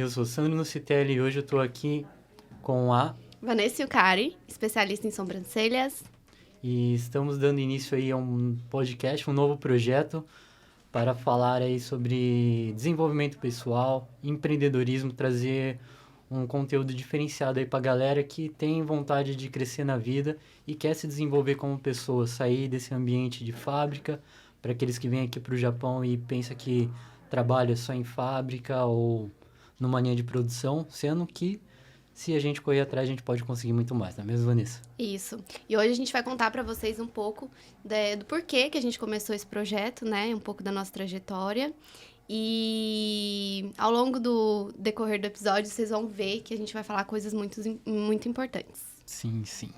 Eu sou Sandro Nucitelli e hoje eu estou aqui com a... Vanessa Yucari, especialista em sobrancelhas. E estamos dando início aí a um podcast, um novo projeto para falar aí sobre desenvolvimento pessoal, empreendedorismo, trazer um conteúdo diferenciado aí para a galera que tem vontade de crescer na vida e quer se desenvolver como pessoa, sair desse ambiente de fábrica, para aqueles que vêm aqui para o Japão e pensam que trabalha só em fábrica ou numa linha de produção, sendo que se a gente correr atrás, a gente pode conseguir muito mais, não é mesmo, Vanessa? Isso. E hoje a gente vai contar para vocês um pouco do porquê que a gente começou esse projeto, né? Um pouco da nossa trajetória. E ao longo do decorrer do episódio, vocês vão ver que a gente vai falar coisas muito importantes. Sim, sim.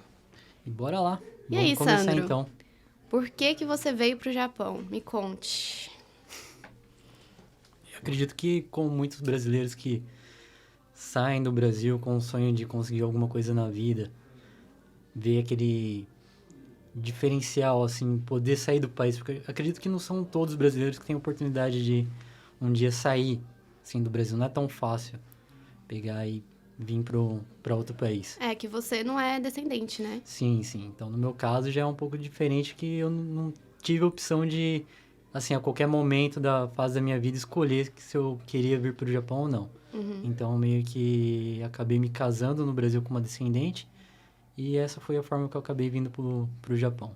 E bora lá. E Vamos aí, começar Sandro? então. Por que você veio pro Japão? Me conte. Eu acredito que, como muitos brasileiros que saem do Brasil com o sonho de conseguir alguma coisa na vida, ver aquele diferencial, assim, poder sair do país, porque eu acredito que não são todos os brasileiros que têm a oportunidade de um dia sair, assim, do Brasil. Não é tão fácil pegar e vir para outro país. É que você não é descendente, né? Sim, sim. Então, no meu caso, já é um pouco diferente, que eu não tive a opção de, assim, a qualquer momento da fase da minha vida, escolher se eu queria vir para o Japão ou não. Uhum. Então, meio que acabei me casando no Brasil com uma descendente, e essa foi a forma que eu acabei vindo pro Japão.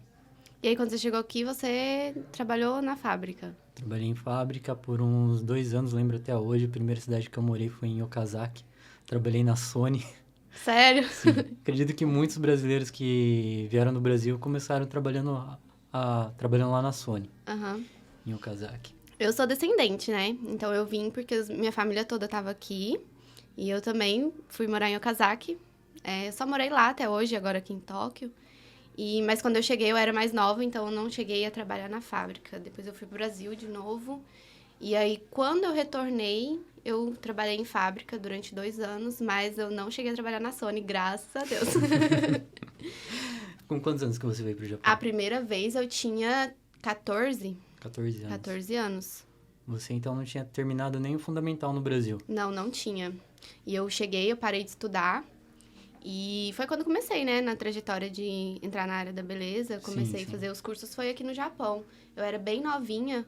E aí, quando você chegou aqui, você trabalhou na fábrica. Trabalhei em fábrica por uns 2 anos, lembro até hoje. A primeira cidade que eu morei foi em Okazaki. Trabalhei na Sony. Sério? Sim. Acredito que muitos brasileiros que vieram do Brasil começaram trabalhando lá na Sony, Aham. em Okazaki. Eu sou descendente, né? Então eu vim porque minha família toda estava aqui. E eu também fui morar em Okazaki. Eu só morei lá até hoje, agora aqui em Tóquio. Mas quando eu cheguei eu era mais nova, então eu não cheguei a trabalhar na fábrica. Depois eu fui pro Brasil de novo. E aí, quando eu retornei, eu trabalhei em fábrica durante 2 anos, mas eu não cheguei a trabalhar na Sony, graças a Deus. Com quantos anos que você veio pro Japão? A primeira vez eu tinha 14 14 anos. 14 anos. Você, então, não tinha terminado nem o fundamental no Brasil? Não tinha. E eu cheguei, eu parei de estudar. E foi quando eu comecei, né, na trajetória de entrar na área da beleza. Eu comecei a fazer os cursos, foi aqui no Japão. Eu era bem novinha.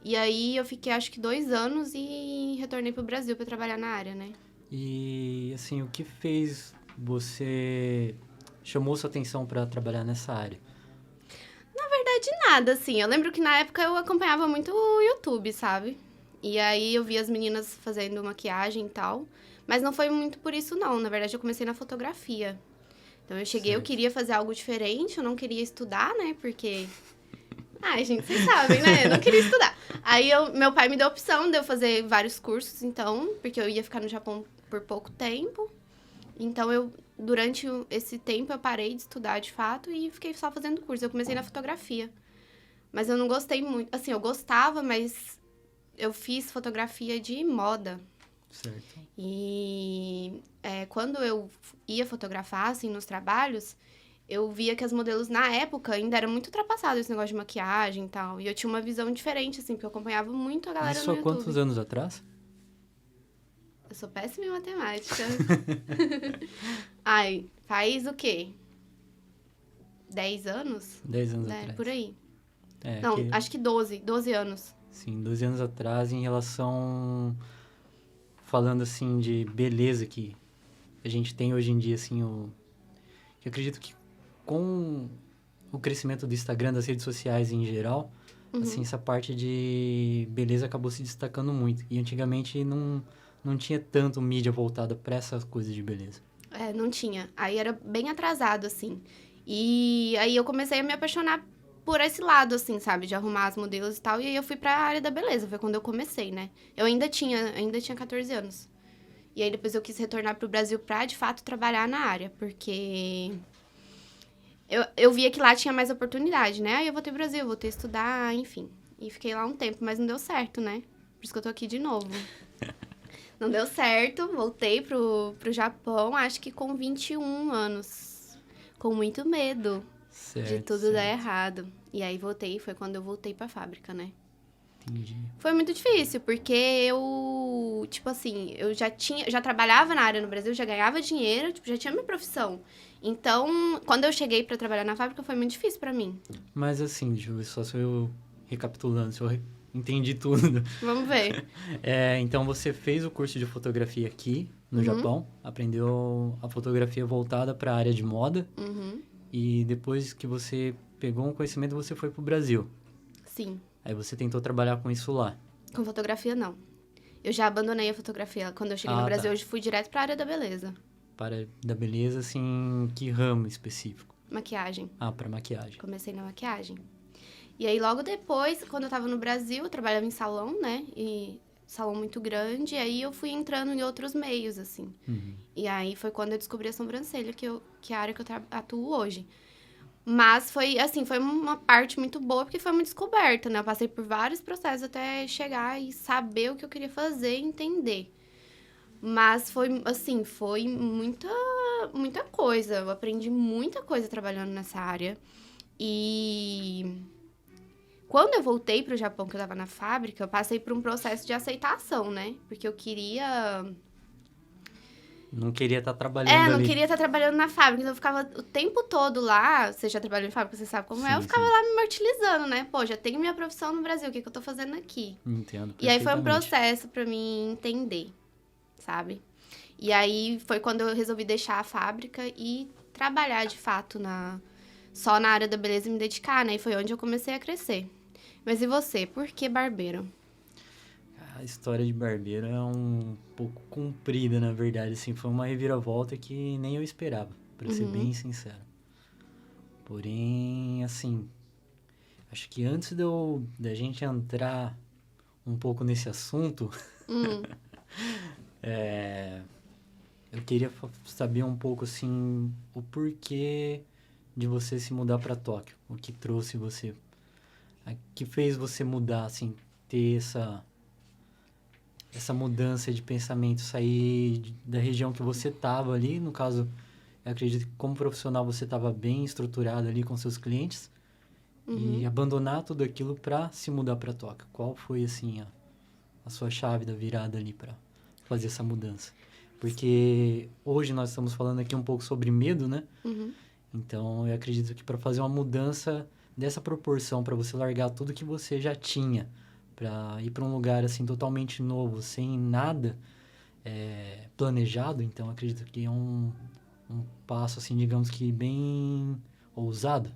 E aí eu fiquei, acho que 2 anos e retornei pro Brasil para trabalhar na área, né? E, assim, o que fez você... chamou sua atenção para trabalhar nessa área? Na verdade, nada, assim. Eu lembro que na época eu acompanhava muito o YouTube, sabe? E aí eu via as meninas fazendo maquiagem e tal. Mas não foi muito por isso, não. Na verdade, eu comecei na fotografia. Então, eu cheguei, eu queria fazer algo diferente. Eu não queria estudar, né? Porque... Ai, gente, vocês sabem, né? Eu não queria estudar. Aí, meu pai me deu a opção de eu fazer vários cursos, então. Porque eu ia ficar no Japão por pouco tempo. Então, durante esse tempo, eu parei de estudar, de fato. E fiquei só fazendo curso. Eu comecei na fotografia. Mas eu não gostei muito. Assim, eu gostava, mas... Eu fiz fotografia de moda. Certo. E quando eu ia fotografar, assim, nos trabalhos, eu via que as modelos, na época, ainda era muito ultrapassado esse negócio de maquiagem e tal. E eu tinha uma visão diferente, assim, porque eu acompanhava muito a galera Isso no há YouTube. quantos anos atrás? Eu sou péssima em matemática. Ai, faz o quê? 10 anos? 10 anos atrás. Por aí. Não, acho que 12 anos. Sim, 12 anos atrás, em relação... Falando, assim, de beleza que a gente tem hoje em dia, assim, eu acredito que com o crescimento do Instagram, das redes sociais em geral, assim, essa parte de beleza acabou se destacando muito. E antigamente não tinha tanto mídia voltada para essas coisas de beleza. Não tinha. Aí era bem atrasado, assim. E aí eu comecei a me apaixonar por esse lado, assim, sabe? De arrumar as modelos e tal. E aí eu fui pra área da beleza. Foi quando eu comecei, né? Eu ainda tinha 14 anos. E aí depois eu quis retornar pro Brasil pra, de fato, trabalhar na área. Porque eu via que lá tinha mais oportunidade, né? Aí eu voltei pro Brasil, voltei a estudar, enfim. E fiquei lá um tempo, mas não deu certo, né? Por isso que eu tô aqui de novo. Não deu certo, voltei pro Japão, acho que com 21 anos. Com muito medo de tudo dar errado. E aí voltei, foi quando eu voltei pra fábrica, né? Entendi. Foi muito difícil, porque eu, tipo assim, eu já trabalhava na área no Brasil, já ganhava dinheiro, tipo, já tinha minha profissão. Então, quando eu cheguei pra trabalhar na fábrica, foi muito difícil pra mim. Mas assim, deixa eu ver só se eu recapitulando, se eu entendi tudo. Vamos ver. Então você fez o curso de fotografia aqui no Japão, aprendeu a fotografia voltada para a área de moda Uhum. e depois que você pegou um conhecimento, você foi pro Brasil. Sim. Aí você tentou trabalhar com isso lá. Com fotografia, não. Eu já abandonei a fotografia. Quando eu cheguei no Brasil, Tá. eu fui direto pra área da beleza. Para da beleza, assim, que ramo específico? Maquiagem. Para maquiagem. Comecei na maquiagem. E aí, logo depois, quando eu tava no Brasil, eu trabalhava em salão, né? E salão muito grande. E aí, eu fui entrando em outros meios, assim. Uhum. E aí, foi quando eu descobri a sobrancelha, que é a área que eu atuo hoje. Mas foi, assim, foi uma parte muito boa, porque foi uma descoberta, né? Eu passei por vários processos até chegar e saber o que eu queria fazer e entender. Mas foi, assim, foi muita coisa. Eu aprendi muita coisa trabalhando nessa área. E quando eu voltei pro Japão, que eu tava na fábrica, eu passei por um processo de aceitação, né? Porque eu queria... Não queria estar trabalhando não ali. queria estar trabalhando na fábrica. Então, eu ficava o tempo todo lá. Você já trabalhou em fábrica, você sabe como é. Eu ficava lá me martirizando, né? Pô, já tenho minha profissão no Brasil. O que eu tô fazendo aqui? Entendo E aí, foi um perfeitamente. processo pra mim entender, sabe? E aí, foi quando eu resolvi deixar a fábrica e trabalhar, de fato, só na área da beleza e me dedicar, né? E foi onde eu comecei a crescer. Mas e você? Por que barbeiro? A história de barbeiro é um pouco comprida, na verdade, assim, foi uma reviravolta que nem eu esperava, para ser bem sincero. Porém, assim, acho que antes da gente entrar um pouco nesse assunto, eu queria saber um pouco, assim, o porquê de você se mudar para Tóquio, o que trouxe você, o que fez você mudar, assim, ter essa mudança de pensamento, sair da região que você estava ali, no caso, eu acredito que como profissional você estava bem estruturado ali com seus clientes, e abandonar tudo aquilo para se mudar para Tóquio. Qual foi, assim, a sua chave da virada ali para fazer essa mudança? Porque hoje nós estamos falando aqui um pouco sobre medo, né? Então, eu acredito que para fazer uma mudança dessa proporção, para você largar tudo que você já tinha, para ir para um lugar assim totalmente novo, sem nada planejado, então acredito que é um passo assim, digamos que bem ousado.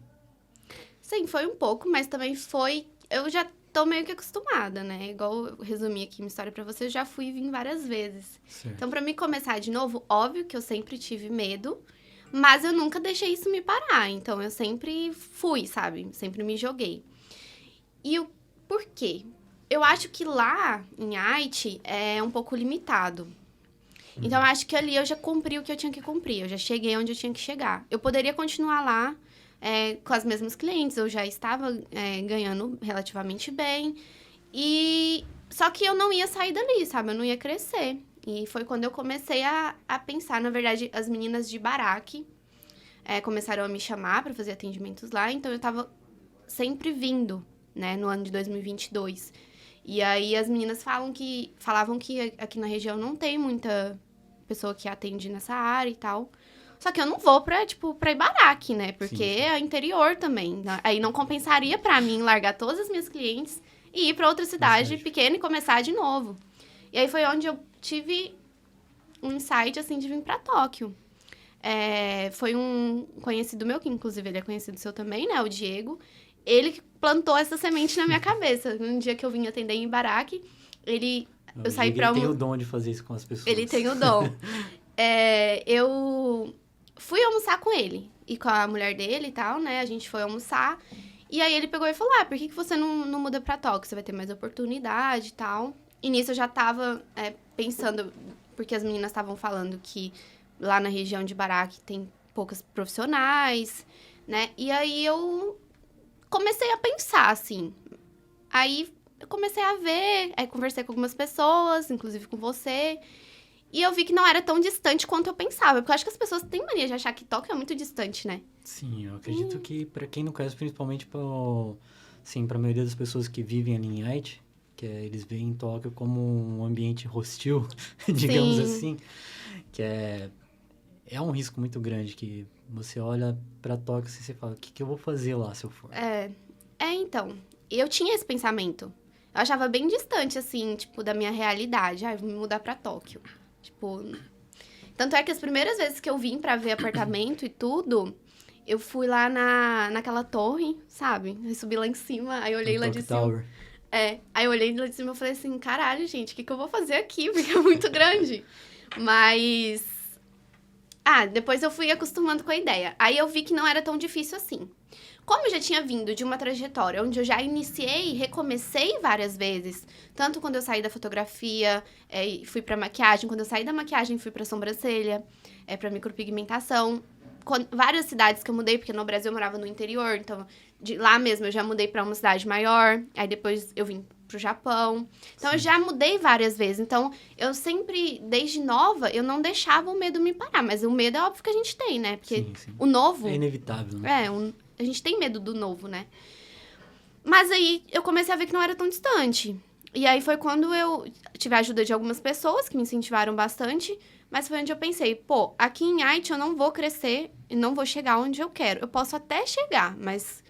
Sim, foi um pouco, mas também foi... Eu já tô meio que acostumada, né? Igual eu resumi aqui minha história pra você, eu já fui e vim várias vezes. Certo. Então, pra mim começar de novo, óbvio que eu sempre tive medo, mas eu nunca deixei isso me parar. Então, eu sempre fui, sabe? Sempre me joguei. E o porquê? Eu acho que lá, em Haiti, é um pouco limitado. Então, eu acho que ali eu já cumpri o que eu tinha que cumprir. Eu já cheguei onde eu tinha que chegar. Eu poderia continuar lá com as mesmas clientes. Eu já estava ganhando relativamente bem. Só que eu não ia sair dali, sabe? Eu não ia crescer. E foi quando eu comecei a pensar. Na verdade, as meninas de Baraque começaram a me chamar para fazer atendimentos lá. Então, eu estava sempre vindo, né? No ano de 2022. E aí, as meninas falavam que aqui na região não tem muita pessoa que atende nessa área e tal. Só que eu não vou pra Ibaraque, né? Porque é interior também. Aí não compensaria pra mim largar todas as minhas clientes e ir pra outra cidade pequena e começar de novo. E aí foi onde eu tive um insight, assim, de vir pra Tóquio. Foi um conhecido meu, que inclusive ele é conhecido seu também, né? O Diego. Ele que plantou essa semente na minha cabeça. Um dia que eu vim atender em Ibaraque, eu saí pra Ele tem o dom de fazer isso com as pessoas. Ele tem o dom. Eu fui almoçar com ele e com a mulher dele e tal, né? A gente foi almoçar. E aí ele pegou e falou: por que você não muda pra Tóquio? Você vai ter mais oportunidade e tal. E nisso eu já tava pensando, porque as meninas estavam falando que lá na região de Baraque tem poucas profissionais, né? E aí eu comecei a pensar, assim. Aí eu comecei a ver, conversei com algumas pessoas, inclusive com você. E eu vi que não era tão distante quanto eu pensava. Porque eu acho que as pessoas têm mania de achar que Tóquio é muito distante, né? Sim, eu acredito que, para quem não conhece, principalmente para a maioria das pessoas que vivem ali em Haiti, que eles veem Tóquio como um ambiente hostil, digamos Sim. assim, que é um risco muito grande, que você olha para Tóquio e você fala, o que eu vou fazer lá se eu for? Então, eu tinha esse pensamento. Eu achava bem distante, assim, tipo, da minha realidade. Vou me mudar pra Tóquio. Tipo, tanto é que as primeiras vezes que eu vim pra ver apartamento e tudo, eu fui lá naquela torre, sabe? Eu subi lá em cima, aí eu olhei No lá de Tokyo cima. Tower. Aí eu olhei lá de cima e falei assim, caralho, gente, o que eu vou fazer aqui? Porque é muito grande. Mas... depois eu fui acostumando com a ideia. Aí eu vi que não era tão difícil assim. Como eu já tinha vindo de uma trajetória onde eu já iniciei e recomecei várias vezes, tanto quando eu saí da fotografia, e fui pra maquiagem, quando eu saí da maquiagem fui pra sobrancelha, pra micropigmentação, várias cidades que eu mudei, porque no Brasil eu morava no interior, então de lá mesmo eu já mudei pra uma cidade maior, aí depois eu vim pro Japão. Então eu já mudei várias vezes, então eu sempre, desde nova, eu não deixava o medo me parar, mas o medo é óbvio que a gente tem, né? Porque Sim. o novo... É inevitável, né? A gente tem medo do novo, né? Mas aí eu comecei a ver que não era tão distante. E aí foi quando eu tive a ajuda de algumas pessoas que me incentivaram bastante, mas foi onde eu pensei, pô, aqui em Haiti eu não vou crescer e não vou chegar onde eu quero. Eu posso até chegar, mas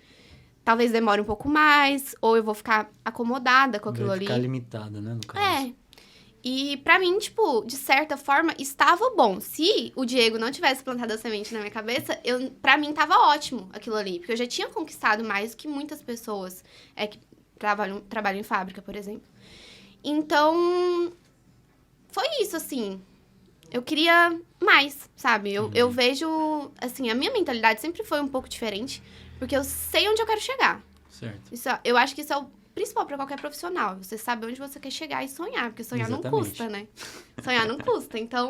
talvez demore um pouco mais, ou eu vou ficar acomodada com aquilo ali. Vai ficar limitada, né, no caso. E pra mim, tipo, de certa forma, estava bom. Se o Diego não tivesse plantado a semente na minha cabeça, pra mim tava ótimo aquilo ali. Porque eu já tinha conquistado mais do que muitas pessoas que trabalham em fábrica, por exemplo. Então, foi isso, assim. Eu queria mais, sabe? Eu vejo, assim, a minha mentalidade sempre foi um pouco diferente. Porque eu sei onde eu quero chegar. Certo. Eu acho que isso é o principal para qualquer profissional. Você sabe onde você quer chegar e sonhar. Porque sonhar Exatamente. não custa, né? Sonhar não custa. Então,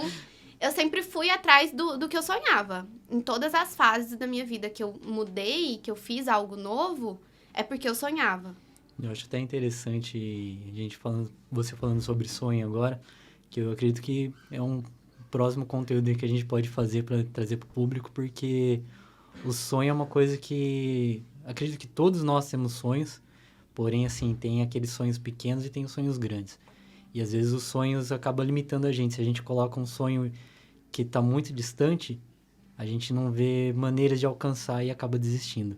eu sempre fui atrás do que eu sonhava. Em todas as fases da minha vida que eu mudei, que eu fiz algo novo, é porque eu sonhava. Eu acho até interessante você falando sobre sonho agora, que eu acredito que é um próximo conteúdo que a gente pode fazer para trazer para o público, porque o sonho é uma coisa que acredito que todos nós temos sonhos, porém, assim, tem aqueles sonhos pequenos e tem os sonhos grandes. E às vezes os sonhos acabam limitando a gente. Se a gente coloca um sonho que está muito distante, a gente não vê maneiras de alcançar e acaba desistindo.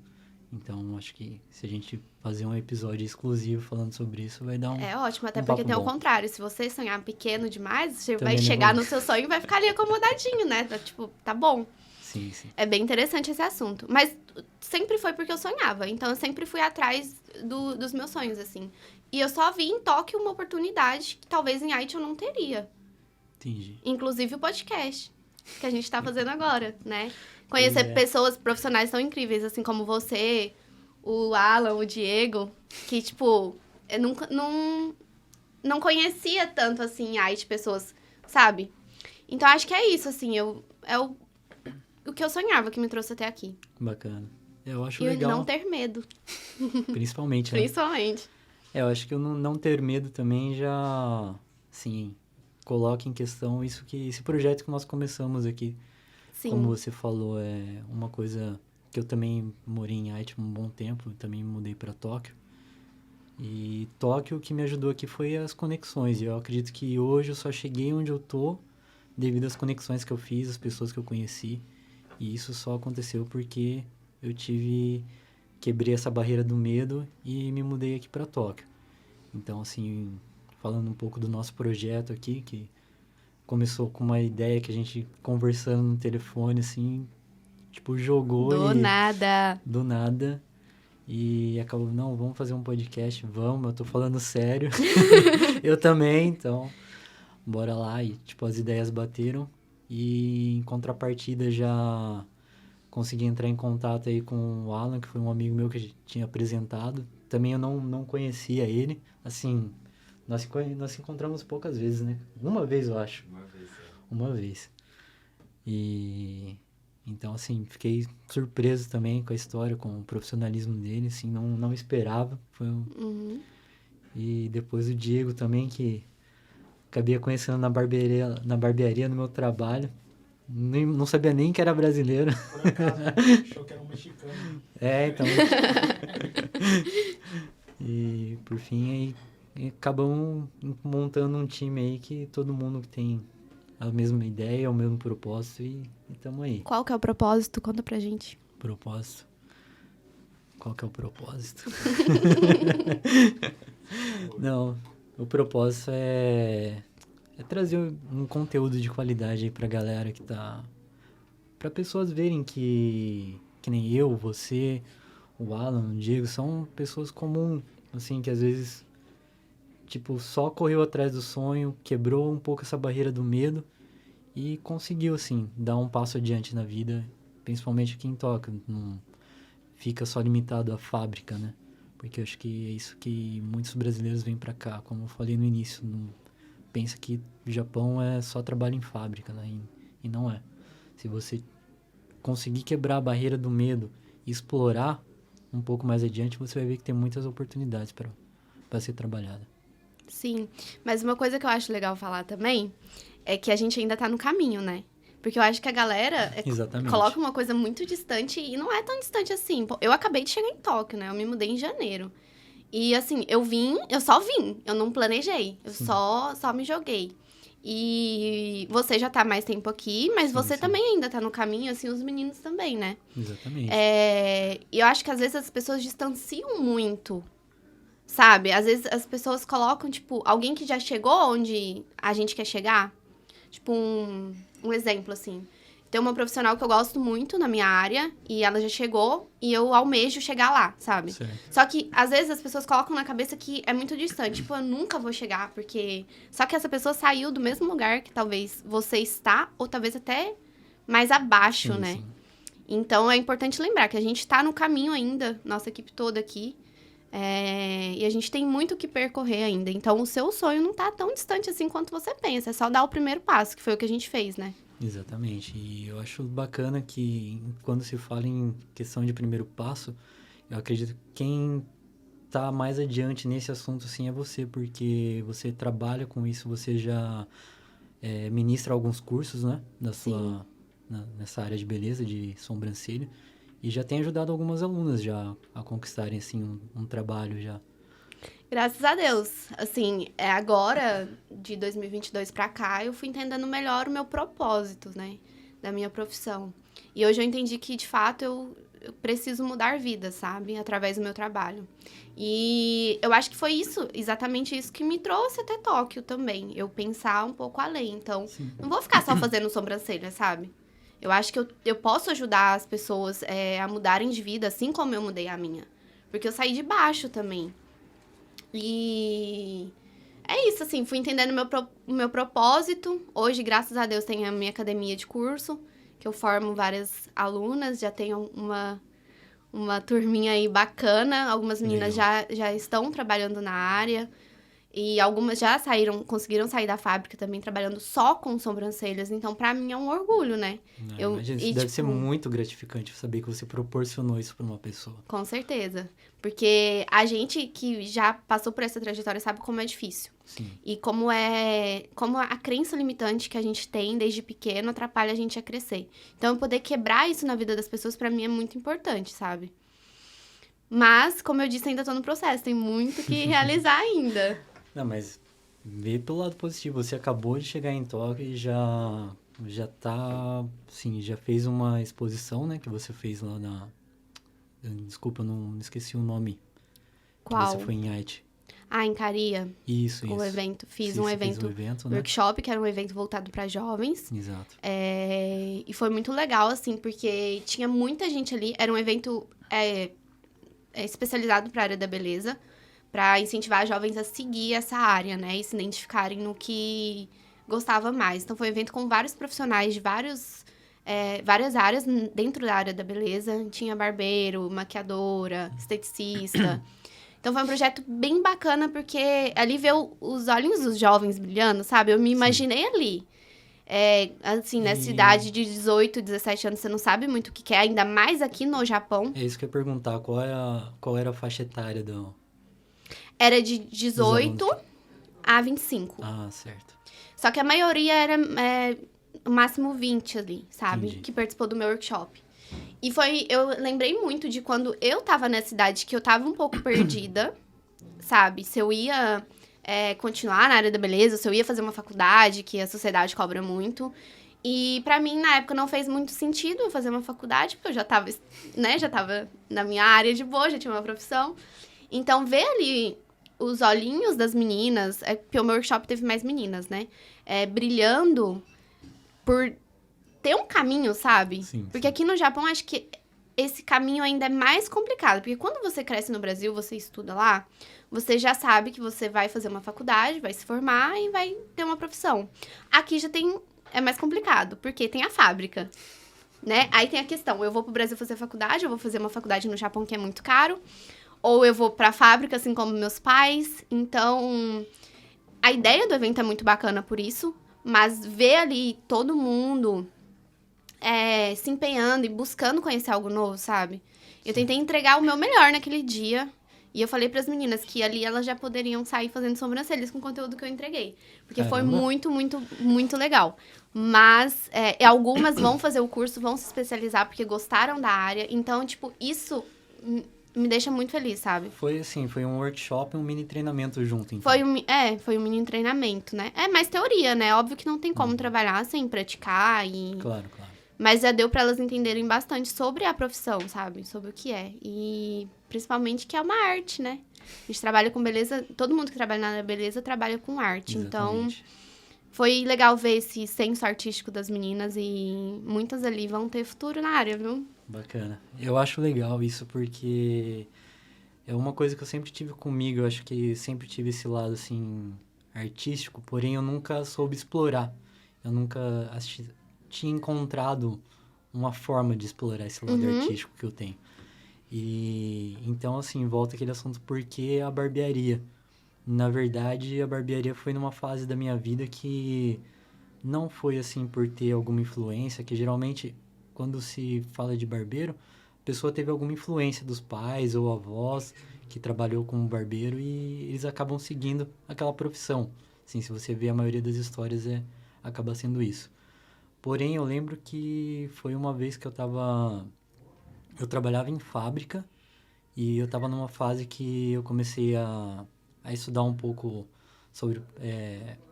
Então, acho que se a gente fazer um episódio exclusivo falando sobre isso, vai dar É ótimo, até um porque papo tem o bom. contrário. Se você sonhar pequeno demais, você Também vai não chegar vou. no seu sonho e vai ficar ali acomodadinho, né? Tipo, tá bom. Sim. É bem interessante esse assunto. Mas sempre foi porque eu sonhava. Então, eu sempre fui atrás dos meus sonhos, assim. E eu só vi em Tóquio uma oportunidade que talvez em Haiti eu não teria. Entendi. Inclusive o podcast que a gente tá fazendo agora, né? Conhecer Pois é. pessoas profissionais tão incríveis, assim como você, o Alan, o Diego, que, tipo, eu nunca, não conhecia tanto, assim, em Haiti, pessoas, sabe? Então, acho que é isso, assim, é o que eu sonhava que me trouxe até aqui. Bacana. Eu acho E legal. não ter medo, Principalmente, né? principalmente. Eu acho que eu não ter medo também já, assim, coloca em questão esse projeto que nós começamos aqui. Sim. Como você falou, é uma coisa que eu também morei em Haiti um bom tempo, também me mudei para Tóquio. E Tóquio, o que me ajudou aqui foi as conexões. E eu acredito que hoje eu só cheguei onde eu tô devido às conexões que eu fiz, as pessoas que eu conheci. E isso só aconteceu porque eu quebrei essa barreira do medo e me mudei aqui para Tóquio. Então, assim, falando um pouco do nosso projeto aqui, que começou com uma ideia que a gente conversando no telefone, assim, tipo, jogou Do nada. E acabou, não, vamos fazer um podcast, vamos, eu tô falando sério. Eu também, então, bora lá. E, tipo, as ideias bateram. E, em contrapartida, já consegui entrar em contato aí com o Alan, que foi um amigo meu que a gente tinha apresentado. Também eu não conhecia ele. Assim, nós se encontramos poucas vezes, né? Uma vez, eu acho. Uma vez. E... Então, assim, fiquei surpreso também com a história, com o profissionalismo dele, assim, não esperava. E depois o Diego também, que acabei conhecendo na barbearia no meu trabalho. Não sabia nem que era brasileiro. Por acaso, achou que era um mexicano. Então. E, por fim, aí e acabamos montando um time aí que todo mundo que tem a mesma ideia, o mesmo propósito e estamos aí. Qual que é o propósito? Conta pra gente. Propósito. Qual que é o propósito? Não, o propósito é trazer um conteúdo de qualidade aí pra galera que tá... Pra pessoas verem que nem eu, você, o Alan, o Diego, são pessoas comuns, assim, que às vezes, tipo, só correu atrás do sonho, quebrou um pouco essa barreira do medo e conseguiu, assim, dar um passo adiante na vida, principalmente aqui em Tóquio. Não fica só limitado à fábrica, né? Porque eu acho que é isso que muitos brasileiros vêm pra cá, como eu falei no início, não pensa que o Japão é só trabalho em fábrica, né? E não é. Se você conseguir quebrar a barreira do medo e explorar um pouco mais adiante, você vai ver que tem muitas oportunidades para ser trabalhada. Sim, mas uma coisa que eu acho legal falar também é que a gente ainda tá no caminho, né? Porque eu acho que a galera Exatamente. coloca uma coisa muito distante e não é tão distante assim. Pô, eu acabei de chegar em Tóquio, né? Eu me mudei em janeiro. E assim, eu só vim, eu não planejei, eu só me joguei. E você já tá mais tempo aqui, mas você também ainda tá no caminho, assim, os meninos também, né? Exatamente. E eu acho que às vezes as pessoas distanciam muito, sabe? Às vezes as pessoas colocam, tipo, alguém que já chegou onde a gente quer chegar. Tipo, um exemplo, assim. Tem uma profissional que eu gosto muito na minha área e ela já chegou e eu almejo chegar lá, sabe? Certo. Só que, às vezes, as pessoas colocam na cabeça que é muito distante. Tipo, eu nunca vou chegar, porque... Só que essa pessoa saiu do mesmo lugar que talvez você está, ou talvez até mais abaixo, Sim, né? sim. Então, é importante lembrar que a gente tá no caminho ainda, nossa equipe toda aqui. E a gente tem muito o que percorrer ainda. Então, o seu sonho não tá tão distante assim quanto você pensa. É só dar o primeiro passo, que foi o que a gente fez, né? Exatamente. E eu acho bacana que quando se fala em questão de primeiro passo, eu acredito que quem tá mais adiante nesse assunto, assim, é você, porque você trabalha com isso, você já ministra alguns cursos, né? Nessa área de beleza, de sobrancelha. E já tem ajudado algumas alunas já a conquistarem, assim, um trabalho já. Graças a Deus. Assim, agora, de 2022 pra cá, eu fui entendendo melhor o meu propósito, né? Da minha profissão. E hoje eu entendi que, de fato, eu preciso mudar vidas, sabe? Através do meu trabalho. E eu acho que foi isso, exatamente isso que me trouxe até Tóquio também. Eu pensar um pouco além. Então, não vou ficar só fazendo sobrancelha, sabe? Eu acho que eu posso ajudar as pessoas a mudarem de vida, assim como eu mudei a minha. Porque eu saí de baixo também. E é isso, assim, fui entendendo o meu propósito. Hoje, graças a Deus, tenho a minha academia de curso, que eu formo várias alunas, já tenho uma turminha aí bacana. Algumas meninas já estão trabalhando na área. E algumas já conseguiram sair da fábrica também, trabalhando só com sobrancelhas. Então, pra mim, é um orgulho, né? Imagina, isso deve ser muito gratificante saber que você proporcionou isso pra uma pessoa. Com certeza. Porque a gente que já passou por essa trajetória sabe como é difícil. Sim. E como a crença limitante que a gente tem desde pequeno atrapalha a gente a crescer. Então, poder quebrar isso na vida das pessoas, pra mim, é muito importante, sabe? Mas, como eu disse, ainda tô no processo. Tem muito que realizar ainda. Não, mas vê pelo lado positivo. Você acabou de chegar em Tóquio e já tá, assim, já fez uma exposição, né? Que você fez lá na... Desculpa, eu não esqueci o nome. Qual? Que você foi em Aichi. Em Caria. Isso. O evento. Fiz Sim, um você evento, fez um evento, né? workshop, que era um evento voltado para jovens. Exato. E foi muito legal, assim, porque tinha muita gente ali. Era um evento especializado para a área da beleza, para incentivar jovens a seguir essa área, né? E se identificarem no que gostava mais. Então, foi um evento com vários profissionais de várias áreas dentro da área da beleza. Tinha barbeiro, maquiadora, esteticista. Então, foi um projeto bem bacana, porque ali ver os olhinhos dos jovens brilhando, sabe? Eu me imaginei ali. Assim, nessa idade de 18, 17 anos, você não sabe muito o que é, ainda mais aqui no Japão. É isso que eu ia perguntar. Qual era a faixa etária do... Era de 18 a 25. Ah, certo. Só que a maioria era no máximo 20 ali, sabe? Entendi. Que participou do meu workshop. E eu lembrei muito de quando eu tava nessa idade, que eu tava um pouco perdida, sabe? Se eu ia continuar na área da beleza, se eu ia fazer uma faculdade, que a sociedade cobra muito. E pra mim, na época, não fez muito sentido eu fazer uma faculdade, porque eu já tava, né, já tava na minha área de boa, já tinha uma profissão. Então, ver ali os olhinhos das meninas, porque o meu workshop teve mais meninas, né? Brilhando por ter um caminho, sabe? Sim, porque aqui no Japão, acho que esse caminho ainda é mais complicado. Porque quando você cresce no Brasil, você estuda lá, você já sabe que você vai fazer uma faculdade, vai se formar e vai ter uma profissão. Aqui já é mais complicado, porque tem a fábrica, né? Aí tem a questão, eu vou pro Brasil fazer faculdade, eu vou fazer uma faculdade no Japão que é muito caro, ou eu vou pra fábrica, assim como meus pais. Então, a ideia do evento é muito bacana por isso, mas ver ali todo mundo se empenhando e buscando conhecer algo novo, sabe? Eu tentei entregar o meu melhor naquele dia. E eu falei pras meninas que ali elas já poderiam sair fazendo sobrancelhas com o conteúdo que eu entreguei. Porque foi muito, muito, muito legal. Mas algumas vão fazer o curso, vão se especializar porque gostaram da área. Então, tipo, isso me deixa muito feliz, sabe? Foi assim, foi um workshop e um mini treinamento junto, então. Foi um mini treinamento, né? É mais teoria, né? Óbvio que não tem como trabalhar sem praticar e... Claro, claro. Mas já deu pra elas entenderem bastante sobre a profissão, sabe? Sobre o que é. E principalmente que é uma arte, né? A gente trabalha com beleza... Todo mundo que trabalha na área da beleza trabalha com arte. Exatamente. Então, foi legal ver esse senso artístico das meninas. E muitas ali vão ter futuro na área, viu? Bacana. Eu acho legal isso porque é uma coisa que eu sempre tive comigo. Eu acho que sempre tive esse lado, assim, artístico. Porém, eu nunca soube explorar. Eu nunca tinha encontrado uma forma de explorar esse lado artístico que eu tenho. E então, assim, volta aquele assunto, por que a barbearia? Na verdade, a barbearia foi numa fase da minha vida que não foi, assim, por ter alguma influência, que geralmente, quando se fala de barbeiro, a pessoa teve alguma influência dos pais ou avós que trabalhou como barbeiro e eles acabam seguindo aquela profissão. Assim, se você vê a maioria das histórias, acaba sendo isso. Porém, eu lembro que foi uma vez que eu trabalhava em fábrica e eu estava numa fase que eu comecei a estudar um pouco sobre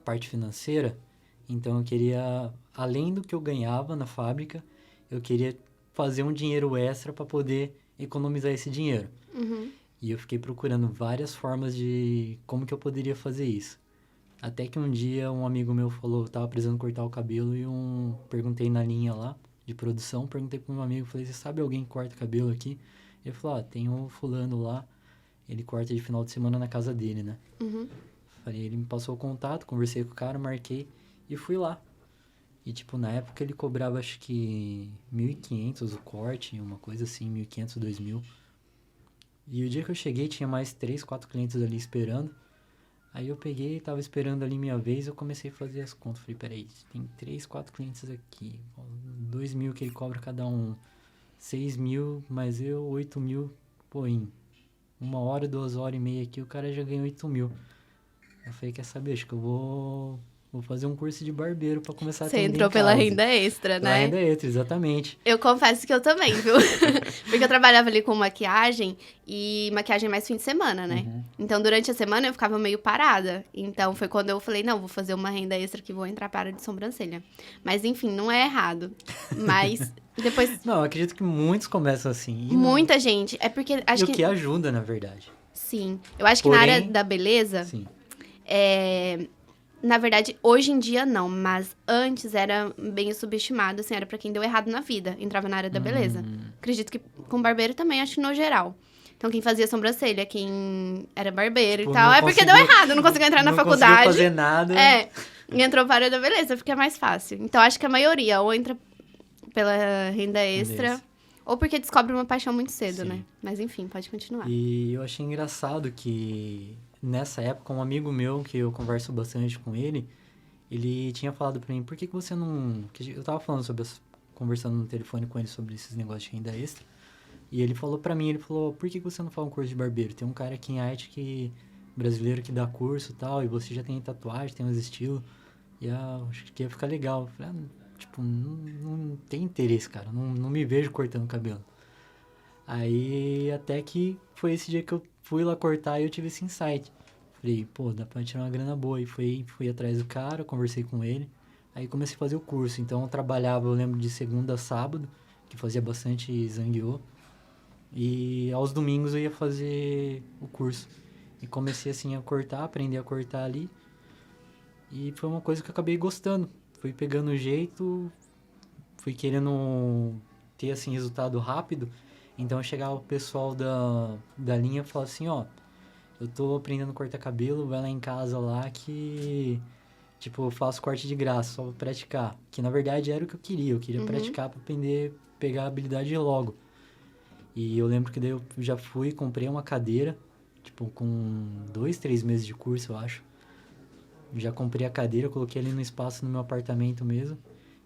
parte financeira. Então, eu queria, além do que eu ganhava na fábrica, eu queria fazer um dinheiro extra para poder economizar esse dinheiro. E eu fiquei procurando várias formas de como que eu poderia fazer isso. Até que um dia um amigo meu falou, tava precisando cortar o cabelo e perguntei na linha lá de produção, perguntei pro meu amigo, falei, você sabe alguém que corta cabelo aqui? Ele falou, tem um fulano lá, ele corta de final de semana na casa dele, né? Falei, ele me passou o contato, conversei com o cara, marquei e fui lá. E, tipo, na época ele cobrava, acho que 1.500 o corte, uma coisa assim, 1.500, 2.000. E o dia que eu cheguei, tinha mais 3, 4 clientes ali esperando. Aí eu peguei, tava esperando ali minha vez, eu comecei a fazer as contas. Falei, peraí, tem 3, 4 clientes aqui, 2.000 que ele cobra cada um, 6.000, mas eu 8.000, pô, em 1 hora, 2 horas e meia aqui, o cara já ganhou 8.000. Eu falei, quer saber, acho que eu vou fazer um curso de barbeiro pra começar a atender Você entrou em pela casa. renda extra, né? Pela renda extra, exatamente. Eu confesso que eu também, viu? Porque eu trabalhava ali com maquiagem e maquiagem mais fim de semana, né? Então, durante a semana eu ficava meio parada. Então, foi quando eu falei, não, vou fazer uma renda extra que vou entrar para a área de sobrancelha. Mas, enfim, não é errado. Mas, depois... Não, eu acredito que muitos começam assim. Muita gente. É porque acho que ajuda, na verdade. Sim. Eu acho que na área da beleza... Sim. Na verdade, hoje em dia não, mas antes era bem subestimado, assim, era pra quem deu errado na vida, entrava na área da beleza. Acredito que com barbeiro também, acho que no geral. Então, quem fazia sobrancelha, quem era barbeiro e tal, porque deu errado, não conseguiu entrar na faculdade. Não conseguiu fazer nada. E entrou pra área da beleza, porque é mais fácil. Então, acho que a maioria ou entra pela renda extra, ou porque descobre uma paixão muito cedo, né? Mas, enfim, pode continuar. E eu achei engraçado que... Nessa época, um amigo meu, que eu converso bastante com ele, ele tinha falado pra mim, por que você não... Eu tava falando conversando no telefone com ele sobre esses negócios de renda extra, e ele falou pra mim, por que você não faz um curso de barbeiro? Tem um cara aqui em arte brasileiro que dá curso e tal, e você já tem tatuagem, tem uns estilos, e acho que ia ficar legal. Eu falei, não tem interesse, cara, não me vejo cortando cabelo. Aí, até que foi esse dia que eu fui lá cortar e eu tive esse insight. Falei, pô, dá pra tirar uma grana boa. E fui atrás do cara, conversei com ele. Aí comecei a fazer o curso. Então eu trabalhava, eu lembro, de segunda a sábado, que fazia bastante zangueô. E aos domingos eu ia fazer o curso. E comecei assim a cortar, aprender a cortar ali. E foi uma coisa que eu acabei gostando. Fui pegando o jeito, fui querendo ter assim resultado rápido. Então chegava o pessoal da linha e falava assim, ó, eu tô aprendendo a cortar cabelo, vai lá em casa lá que tipo, eu faço corte de graça, só pra praticar. Que na verdade era o que eu queria praticar pra aprender pegar a habilidade logo. E eu lembro que daí eu já fui, comprei uma cadeira, tipo, com 2, 3 meses de curso, eu acho. Já comprei a cadeira, coloquei ali no espaço no meu apartamento mesmo.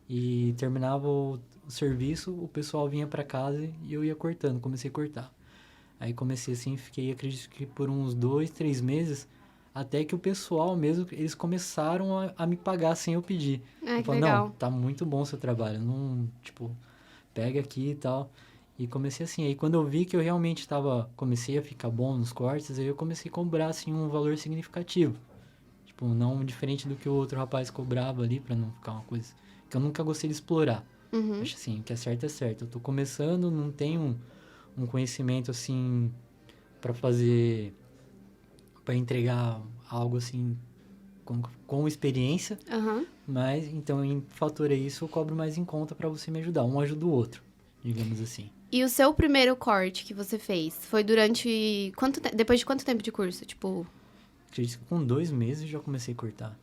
E terminava o serviço, o pessoal vinha pra casa e eu ia cortando, comecei a cortar. Aí comecei assim, fiquei, acredito que por uns 2, 3 meses, até que o pessoal mesmo, eles começaram a me pagar sem eu pedir. Ah, Eu que falei, não, legal. tá muito bom o seu trabalho, não, tipo, pega aqui e tal. E comecei assim, aí quando eu vi que eu realmente comecei a ficar bom nos cortes, aí eu comecei a cobrar, assim, um valor significativo. Tipo, não diferente do que o outro rapaz cobrava ali, pra não ficar uma coisa que eu nunca gostei de explorar. Uhum. Acho assim, o que é certo é certo. Eu tô começando, não tenho um conhecimento, assim, pra fazer, pra entregar algo, assim, com experiência, Aham. mas, então, em fator é isso, eu cobro mais em conta pra você me ajudar. Um ajuda o outro, digamos assim. E o seu primeiro corte que você fez foi durante depois de quanto tempo de curso? Tipo, Acredito que com 2 meses eu já comecei a cortar.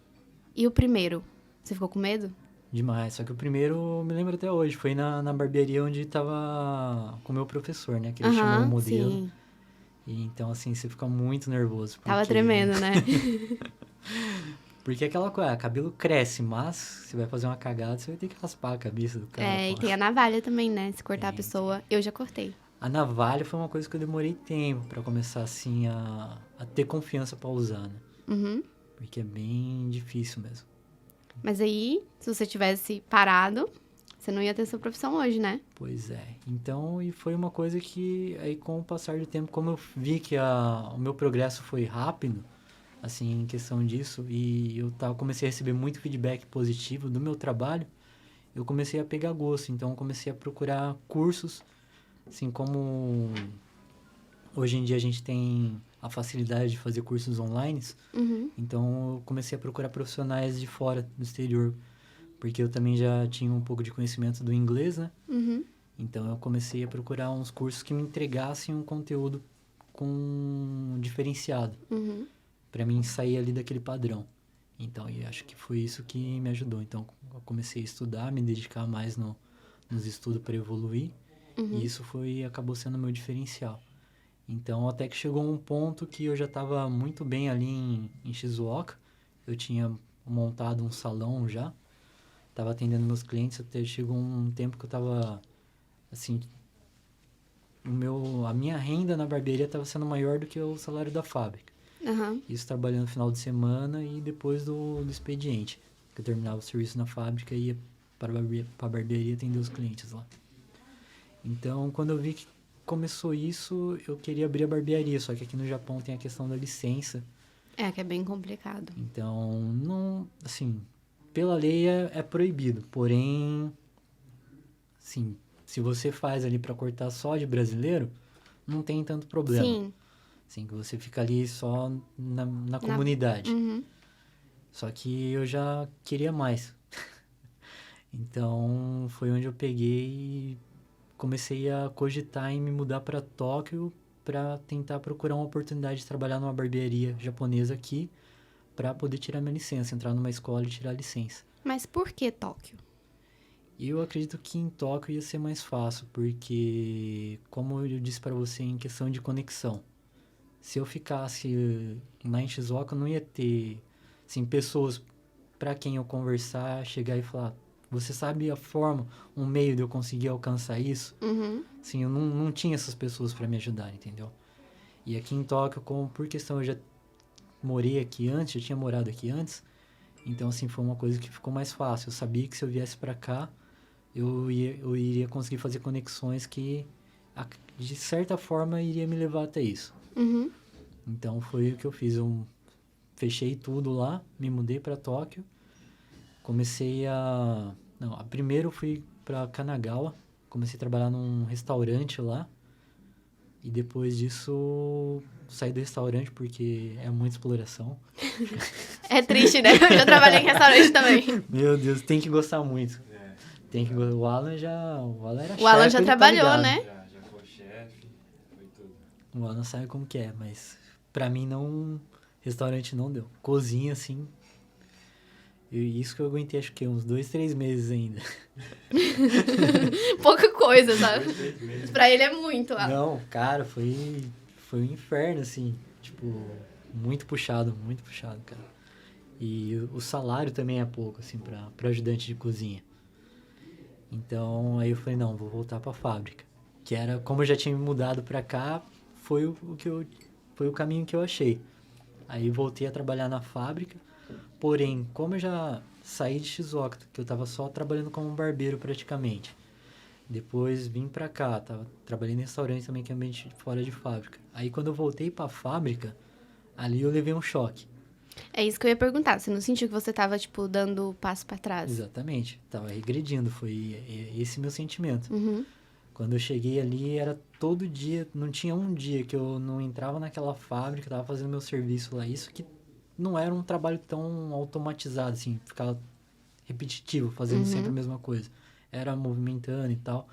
e o primeiro? Você ficou com medo? Demais. Só que o primeiro, eu me lembro até hoje, foi na barbearia onde tava com o meu professor, né? Que ele chamou um Aham, modelo. sim. E então, assim, você fica muito nervoso, Tava porque... tremendo, né? Porque aquela coisa, cabelo cresce, mas você vai fazer uma cagada, você vai ter que raspar a cabeça do cara, É, pô. e tem a navalha também, né? Se cortar a Tem. pessoa. Eu já cortei. A navalha foi uma coisa que eu demorei tempo pra começar, assim, a ter confiança pra usar, né? Uhum. Porque é bem difícil mesmo. Mas aí, se você tivesse parado, você não ia ter sua profissão hoje, né? Pois é. Então, e foi uma coisa que, aí com o passar do tempo, como eu vi que o meu progresso foi rápido, assim, em questão disso, e comecei a receber muito feedback positivo do meu trabalho, eu comecei a pegar gosto. Então, eu comecei a procurar cursos, assim, como hoje em dia a gente tem a facilidade de fazer cursos online, Uhum. então eu comecei a procurar profissionais de fora, do exterior, porque eu também já tinha um pouco de conhecimento do inglês, né? Uhum. Então eu comecei a procurar uns cursos que me entregassem um conteúdo com diferenciado, Uhum. para mim sair ali daquele padrão. Então, eu acho que foi isso que me ajudou. Então, eu comecei a estudar, me dedicar mais nos estudos para evoluir, e isso acabou sendo o meu diferencial. Então, até que chegou um ponto que eu já estava muito bem ali em Shizuoka, eu tinha montado um salão já, estava atendendo meus clientes, até chegou um tempo que eu estava assim, a minha renda na barbearia estava sendo maior do que o salário da fábrica. Aham. Isso trabalhando no final de semana e depois do expediente. Que eu terminava o serviço na fábrica e ia para a barbearia atender os clientes lá. Então, quando eu vi que começou isso, eu queria abrir a barbearia. Só que aqui no Japão tem a questão da licença. É, que é bem complicado. Então, não... Assim, pela lei é proibido. Porém, assim, se você faz ali para cortar só de brasileiro, não tem tanto problema. Sim. Assim, que você fica ali só na comunidade. Uhum. Só que eu já queria mais. Então, foi onde eu peguei e comecei a cogitar em me mudar para Tóquio para tentar procurar uma oportunidade de trabalhar numa barbearia japonesa aqui para poder tirar minha licença, entrar numa escola e tirar a licença. Mas por que Tóquio? E eu acredito que em Tóquio ia ser mais fácil, porque, como eu disse para você, em questão de conexão, se eu ficasse lá em Shizuoka, eu não ia ter, assim, pessoas para quem eu conversar, chegar e falar, você sabe a forma, um meio de eu conseguir alcançar isso? Uhum. Assim, eu não tinha essas pessoas para me ajudar, entendeu? E aqui em Tóquio, como por questão eu já morei aqui antes, já tinha morado aqui antes, então, assim, foi uma coisa que ficou mais fácil. Eu sabia que se eu viesse para cá, eu iria conseguir fazer conexões que, de certa forma, iria me levar até isso. Uhum. Então, foi o que eu fiz. Eu fechei tudo lá, me mudei para Tóquio. Comecei a... Não, primeiro eu fui para Kanagawa. Comecei a trabalhar num restaurante lá. E depois disso, saí do restaurante porque é muita exploração. É triste, né? Eu já trabalhei em restaurante também. Meu Deus, tem que gostar muito. Tem que... O Alan era O Alan chefe, já ele tá trabalhou, ligado. né? Já foi chefe, foi tudo. O Alan sabe como que é, mas pra mim restaurante não deu. Cozinha, assim, isso que eu aguentei, acho que uns 2, 3 meses ainda. Pouca coisa, sabe? 2, 3 meses. Pra ele é muito lá. Não, cara, foi um inferno, assim, tipo, muito puxado, cara. E o salário também é pouco, assim, pra ajudante de cozinha. Então, aí eu falei, não, vou voltar pra fábrica. Que era, como eu já tinha me mudado pra cá, foi o caminho que eu achei. Aí voltei a trabalhar na fábrica, porém, como eu já saí de Shizuoka, que eu tava só trabalhando como barbeiro praticamente. Depois vim pra cá, tava trabalhando em restaurante também, que é ambiente fora de fábrica. Aí quando eu voltei pra fábrica, ali eu levei um choque. É isso que eu ia perguntar. Você não sentiu que você tava, tipo, dando passo pra trás? Exatamente, tava regredindo, foi esse meu sentimento. Uhum. Quando eu cheguei ali, era todo dia, não tinha um dia que eu não entrava naquela fábrica, tava fazendo meu serviço lá. Isso que não era um trabalho tão automatizado, assim, ficava repetitivo, fazendo sempre a mesma coisa. Era movimentando e tal,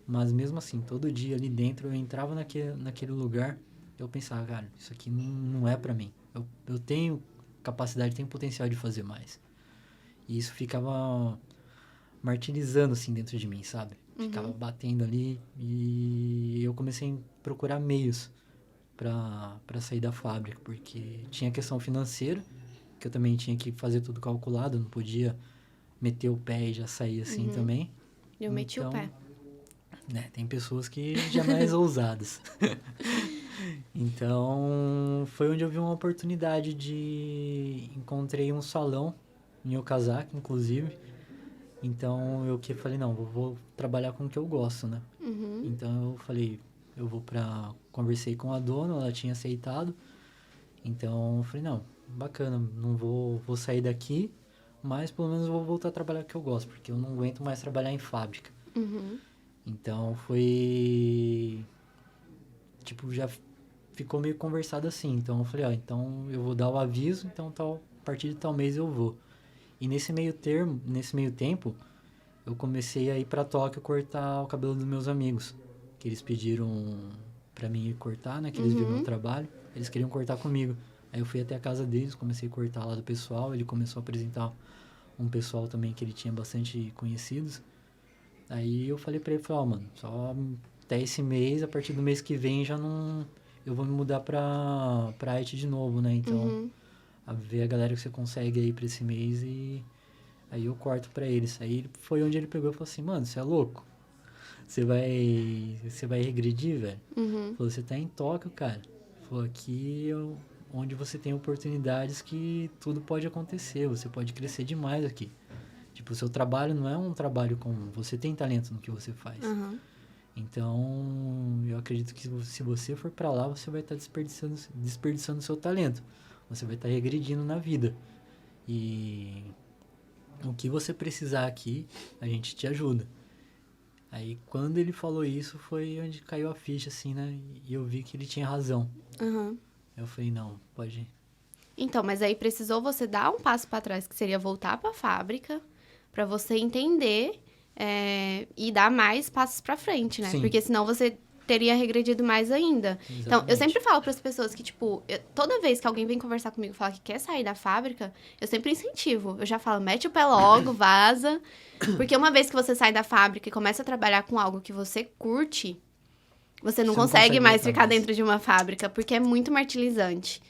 mas mesmo assim, todo dia ali dentro, eu entrava naquele lugar, eu pensava, cara, isso aqui não é pra mim. Eu tenho capacidade, tenho potencial de fazer mais. E isso ficava martirizando, assim, dentro de mim, sabe? Ficava batendo ali e eu comecei a procurar meios para sair da fábrica, porque tinha questão financeira, que eu também tinha que fazer tudo calculado, não podia meter o pé e já sair assim também. Eu meti o pé. Né, tem pessoas que já mais ousadas. Então, foi onde eu vi uma oportunidade encontrei um salão em Okazaki, inclusive. Então, eu falei, não, vou trabalhar com o que eu gosto, né? Então, eu falei, conversei com a dona, ela tinha aceitado. Então, eu falei, não, bacana, não vou sair daqui, mas pelo menos eu vou voltar a trabalhar com o que eu gosto, porque eu não aguento mais trabalhar em fábrica. Então, foi... Tipo, já ficou meio conversado assim. Então, eu falei, ó, então eu vou dar o aviso, então a partir de tal mês eu vou. E nesse meio tempo, eu comecei a ir pra Tóquio cortar o cabelo dos meus amigos. Que eles pediram pra mim ir cortar, né? Que eles viram meu trabalho. Eles queriam cortar comigo. Aí eu fui até a casa deles, comecei a cortar lá do pessoal. Ele começou a apresentar um pessoal também que ele tinha bastante conhecidos. Aí eu falei pra ele, ó, mano, só até esse mês, a partir do mês que vem já não... Eu vou me mudar pra Haiti de novo, né? Então, ver a galera que você consegue aí pra esse mês e... Aí eu corto pra eles. Aí foi onde ele pegou e falou assim, mano, você é louco? Você vai regredir, velho? Falou, você tá em Tóquio, cara. Falou, aqui é onde você tem oportunidades que tudo pode acontecer. Você pode crescer demais aqui. Tipo, o seu trabalho não é um trabalho comum. Você tem talento no que você faz. Então, eu acredito que se você for pra lá, você vai estar desperdiçando seu talento. Você vai estar regredindo na vida. E o que você precisar aqui, a gente te ajuda. Aí, quando ele falou isso, foi onde caiu a ficha, assim, né? E eu vi que ele tinha razão. Eu falei, não, pode ir. Então, mas aí precisou você dar um passo pra trás, que seria voltar pra fábrica, pra você entender e dar mais passos pra frente, né? Sim. Porque senão você teria regredido mais ainda. Exatamente. Então, eu sempre falo pras pessoas que, tipo, toda vez que alguém vem conversar comigo e falar que quer sair da fábrica, eu sempre incentivo. Eu já falo, mete o pé logo, vaza. Porque uma vez que você sai da fábrica e começa a trabalhar com algo que você curte, você não consegue mais voltar ficar dentro de uma fábrica, porque é muito martirizante.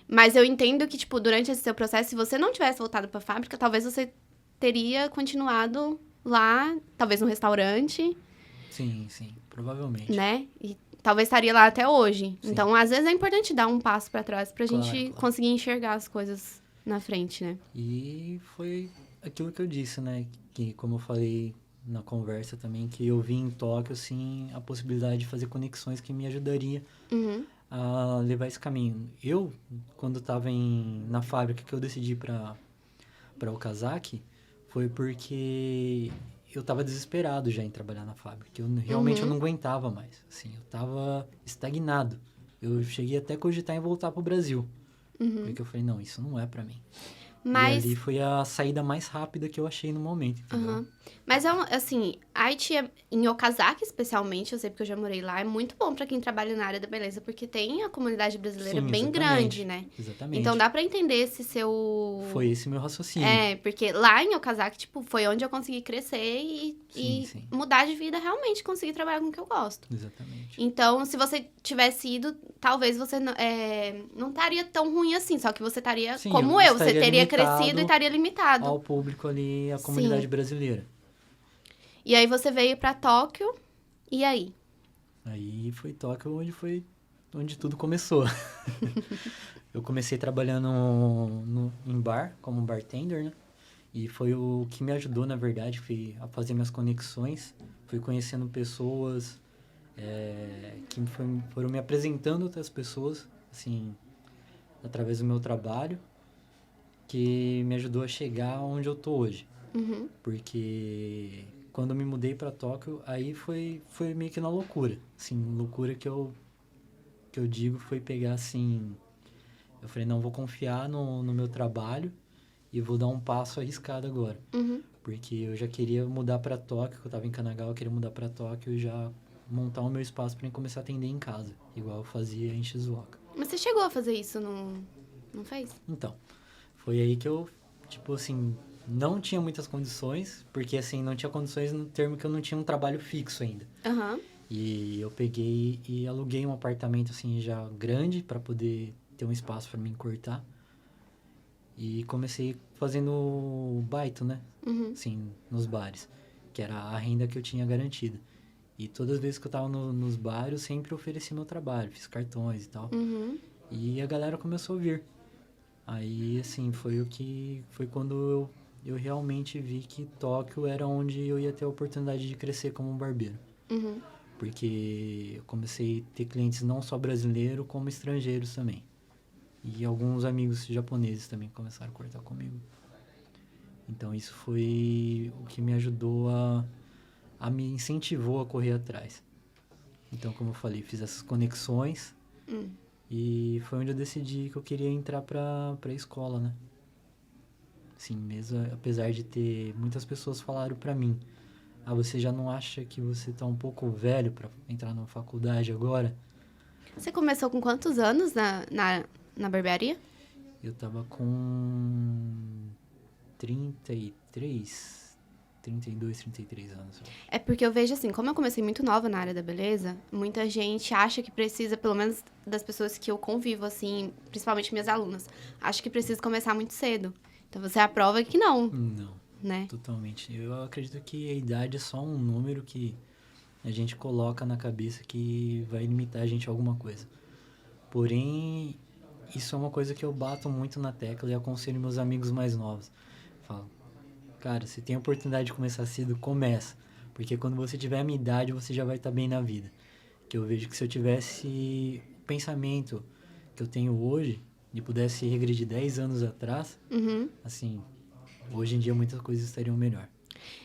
Mas eu entendo que, tipo, durante esse seu processo, se você não tivesse voltado pra fábrica, talvez você teria continuado lá, talvez no restaurante, Sim, provavelmente. né? E talvez estaria lá até hoje. Sim. Então, às vezes é importante dar um passo pra trás pra Claro, gente claro. conseguir enxergar as coisas na frente, né? E foi aquilo que eu disse, né? Que, como eu falei na conversa também, que eu vi em Tóquio, assim, a possibilidade de fazer conexões que me ajudaria a levar esse caminho. Eu, quando estava na fábrica que eu decidi para Okazaki, foi porque eu estava desesperado já em trabalhar na fábrica. Realmente eu não aguentava mais. Assim, eu estava estagnado. Eu cheguei até a cogitar em voltar para o Brasil. Porque eu falei, não, isso não é para mim. Mas... E ali foi a saída mais rápida que eu achei no momento, entendeu? Mas, assim, Haiti, em Okazaki especialmente, eu sei porque eu já morei lá, é muito bom pra quem trabalha na área da beleza, porque tem a comunidade brasileira Sim, bem grande, né? Exatamente. Então, dá pra entender esse seu... Foi esse meu raciocínio. Porque lá em Okazaki, tipo, foi onde eu consegui crescer Sim. mudar de vida realmente, conseguir trabalhar com o que eu gosto. Exatamente. Então, se você tivesse ido, talvez você não estaria tão ruim assim, só que você estaria como eu, você teria crescido e estaria limitado. Ao público ali, a comunidade brasileira. E aí você veio pra Tóquio, e aí? Aí foi Tóquio onde tudo começou. Eu comecei trabalhando em bar, como bartender, né? E foi o que me ajudou, na verdade, a fazer minhas conexões. Fui conhecendo pessoas que foram me apresentando outras pessoas, assim, através do meu trabalho, que me ajudou a chegar onde eu tô hoje. Porque quando eu me mudei para Tóquio, aí foi meio que na loucura. Assim, loucura que eu digo foi pegar, assim... Eu falei, não, vou confiar no meu trabalho e vou dar um passo arriscado agora. Porque eu já queria mudar para Tóquio, eu estava em Kanagawa, eu queria mudar para Tóquio e já montar o meu espaço para começar a atender em casa, igual eu fazia em Shizuoka. Mas você chegou a fazer isso, não fez? Então, foi aí que eu, tipo assim, não tinha muitas condições, porque assim, não tinha condições no termo que eu não tinha um trabalho fixo ainda. E eu peguei e aluguei um apartamento assim já grande para poder ter um espaço para me encurtar. E comecei fazendo baito, né? Assim, nos bares, que era a renda que eu tinha garantida. E todas as vezes que eu tava nos bares, eu sempre ofereci meu trabalho, fiz cartões e tal. E a galera começou a vir. Aí, assim, foi quando eu realmente vi que Tóquio era onde eu ia ter a oportunidade de crescer como um barbeiro. Porque eu comecei a ter clientes não só brasileiros, como estrangeiros também. E alguns amigos japoneses também começaram a cortar comigo. Então, isso foi o que me ajudou me incentivou a correr atrás. Então, como eu falei, fiz essas conexões e foi onde eu decidi que eu queria entrar pra escola, né? Assim, mesmo apesar de ter... Muitas pessoas falaram pra mim, você já não acha que você tá um pouco velho pra entrar na faculdade agora? Você começou com quantos anos na barbearia? Eu tava com 32, 33 anos. É porque eu vejo assim, como eu comecei muito nova na área da beleza, muita gente acha que precisa, pelo menos das pessoas que eu convivo, assim, principalmente minhas alunas, acha que precisa começar muito cedo. Então você é a prova que não. Não, né? Totalmente. Eu acredito que a idade é só um número que a gente coloca na cabeça que vai limitar a gente a alguma coisa. Porém, isso é uma coisa que eu bato muito na tecla e aconselho meus amigos mais novos. Falo, cara, se tem a oportunidade de começar cedo, começa. Porque quando você tiver a minha idade, você já vai estar bem na vida. Que eu vejo que se eu tivesse o pensamento que eu tenho hoje, e pudesse regredir 10 anos atrás, assim, hoje em dia muitas coisas estariam melhor.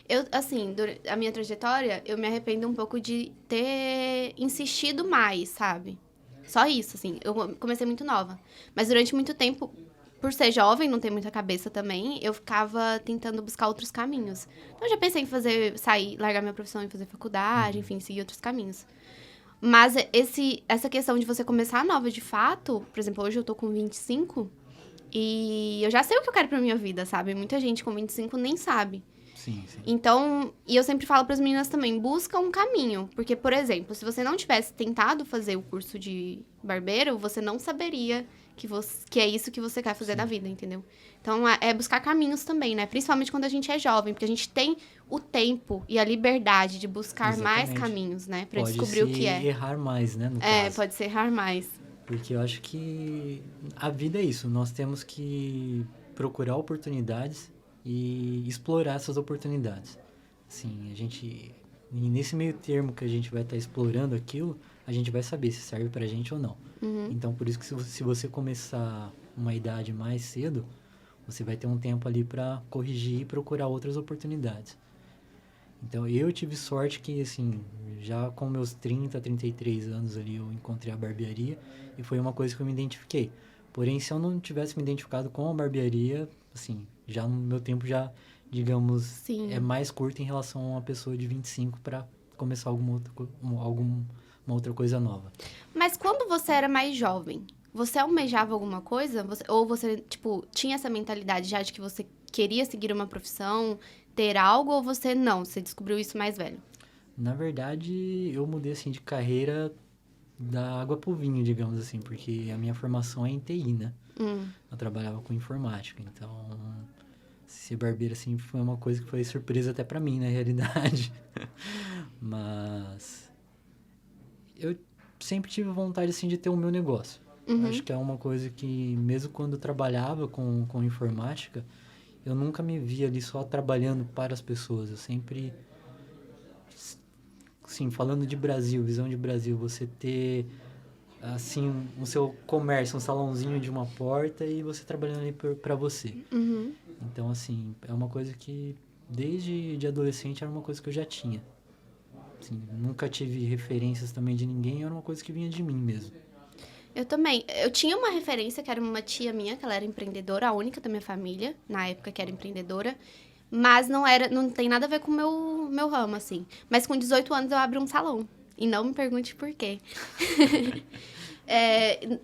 Eu, assim, a minha trajetória, eu me arrependo um pouco de ter insistido mais, sabe? Só isso, assim. Eu comecei muito nova. Mas durante muito tempo, por ser jovem, não ter muita cabeça também, eu ficava tentando buscar outros caminhos. Então, eu já pensei em largar minha profissão e fazer faculdade, enfim, seguir outros caminhos. Mas essa questão de você começar nova de fato, por exemplo, hoje eu tô com 25 e eu já sei o que eu quero pra minha vida, sabe? Muita gente com 25 nem sabe. Sim. Então, e eu sempre falo pras meninas também, busca um caminho. Porque, por exemplo, se você não tivesse tentado fazer o curso de barbeiro, você não saberia que é isso que você quer fazer da vida, entendeu? Então, é buscar caminhos também, né? Principalmente quando a gente é jovem, porque a gente tem o tempo e a liberdade de buscar mais caminhos, né? Pra descobrir o que é. Pode errar mais, né, no caso. Pode ser errar mais. Porque eu acho que a vida é isso. Nós temos que procurar oportunidades e explorar essas oportunidades. Assim, e nesse meio termo que a gente vai estar explorando aquilo, a gente vai saber se serve pra gente ou não. Uhum. Então, por isso que se você começar uma idade mais cedo, você vai ter um tempo ali para corrigir e procurar outras oportunidades. Então, eu tive sorte que, assim, já com meus 33 anos ali, eu encontrei a barbearia e foi uma coisa que eu me identifiquei. Porém, se eu não tivesse me identificado com a barbearia, assim, já no meu tempo já, digamos, Sim. é mais curto em relação a uma pessoa de 25 para começar alguma outra coisa nova. Mas quando você era mais jovem, você almejava alguma coisa? Ou você, tipo, tinha essa mentalidade já de que você queria seguir uma profissão, ter algo, ou você não? Você descobriu isso mais velho? Na verdade, eu mudei, assim, de carreira da água pro vinho, digamos assim, porque a minha formação é em TI, né? Eu trabalhava com informática, então ser barbeiro, assim, foi uma coisa que foi surpresa até pra mim, na realidade. Mas eu sempre tive vontade, assim, de ter o meu negócio. Acho que é uma coisa que, mesmo quando eu trabalhava com informática, eu nunca me via ali só trabalhando para as pessoas. Eu sempre, assim, falando de Brasil, visão de Brasil, você ter, assim, o seu comércio, um salãozinho de uma porta e você trabalhando ali para você. Uhum. Então, assim, é uma coisa que, desde de adolescente, era uma coisa que eu já tinha. Assim, nunca tive referências também de ninguém, era uma coisa que vinha de mim mesmo. Eu também. Eu tinha uma referência que era uma tia minha, que ela era empreendedora, a única da minha família, na época que era empreendedora. Mas não tem nada a ver com o meu ramo, assim. Mas com 18 anos eu abri um salão. E não me pergunte por quê.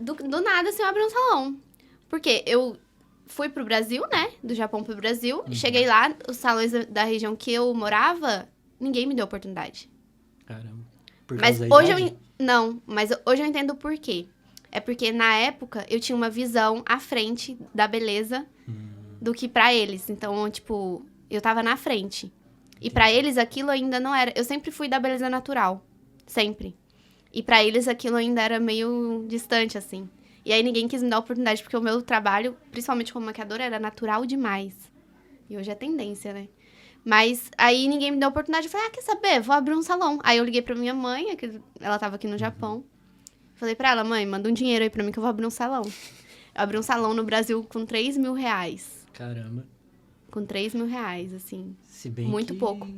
Do nada, assim, eu abri um salão. Porque eu fui pro Brasil, né? Do Japão pro Brasil. Cheguei lá, os salões da região que eu morava, ninguém me deu oportunidade. Caramba. Por Mas causa da hoje idade? Não, mas hoje eu entendo o porquê. É porque na época eu tinha uma visão à frente da beleza do que pra eles. Então, tipo, eu tava na frente. E pra eles aquilo ainda não era. Eu sempre fui da beleza natural. Sempre. E pra eles aquilo ainda era meio distante, assim. E aí ninguém quis me dar oportunidade, porque o meu trabalho, principalmente como maquiadora, era natural demais. E hoje é tendência, né? Mas aí ninguém me deu oportunidade. Eu falei, quer saber? Vou abrir um salão. Aí eu liguei pra minha mãe, ela tava aqui no Japão. Falei pra ela, mãe, manda um dinheiro aí pra mim que eu vou abrir um salão. Eu abri um salão no Brasil com 3 mil reais. Caramba. Com 3 mil reais, assim. Se bem Muito que pouco.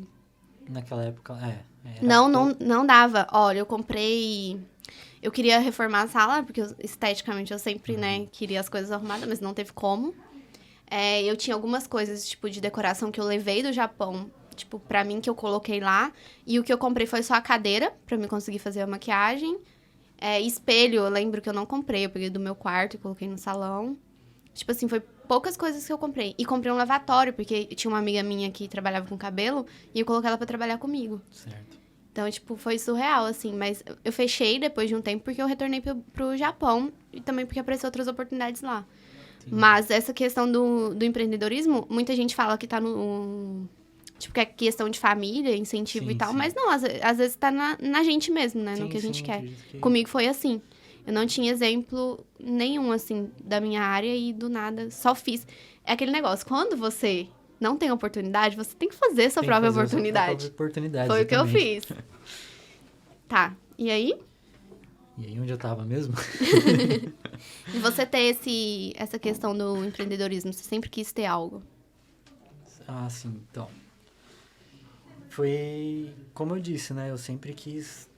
naquela época, era Não dava. Olha, eu comprei... Eu queria reformar a sala, porque esteticamente eu sempre, né, queria as coisas arrumadas, mas não teve como. Eu tinha algumas coisas, tipo, de decoração que eu levei do Japão, tipo, pra mim, que eu coloquei lá. E o que eu comprei foi só a cadeira, pra mim conseguir fazer a maquiagem. Espelho, eu lembro que eu não comprei. Eu peguei do meu quarto e coloquei no salão. Tipo assim, foi poucas coisas que eu comprei. E comprei um lavatório, porque tinha uma amiga minha que trabalhava com cabelo. E eu coloquei ela pra trabalhar comigo. certo. Então, tipo, foi surreal, assim. Mas eu fechei depois de um tempo, porque eu retornei pro Japão. E também porque apareceram outras oportunidades lá. Mas essa questão do empreendedorismo, muita gente fala que tá no... Tipo, que é questão de família, incentivo Sim, e tal. sim. Mas não, às vezes tá na gente mesmo, né? No Sim, que a gente sim, quer. acredito que- Comigo foi assim. Eu não tinha exemplo nenhum, assim, da minha área e do nada só fiz. É aquele negócio, quando você não tem oportunidade, você tem que fazer sua Tem que própria fazer a sua própria oportunidade. oportunidade, Foi o que eu exatamente. fiz. Tá, e aí? E aí, onde eu tava mesmo? E você ter essa questão do empreendedorismo, você sempre quis ter algo. Ah, sim, então. Foi, como eu disse, né? Eu sempre quis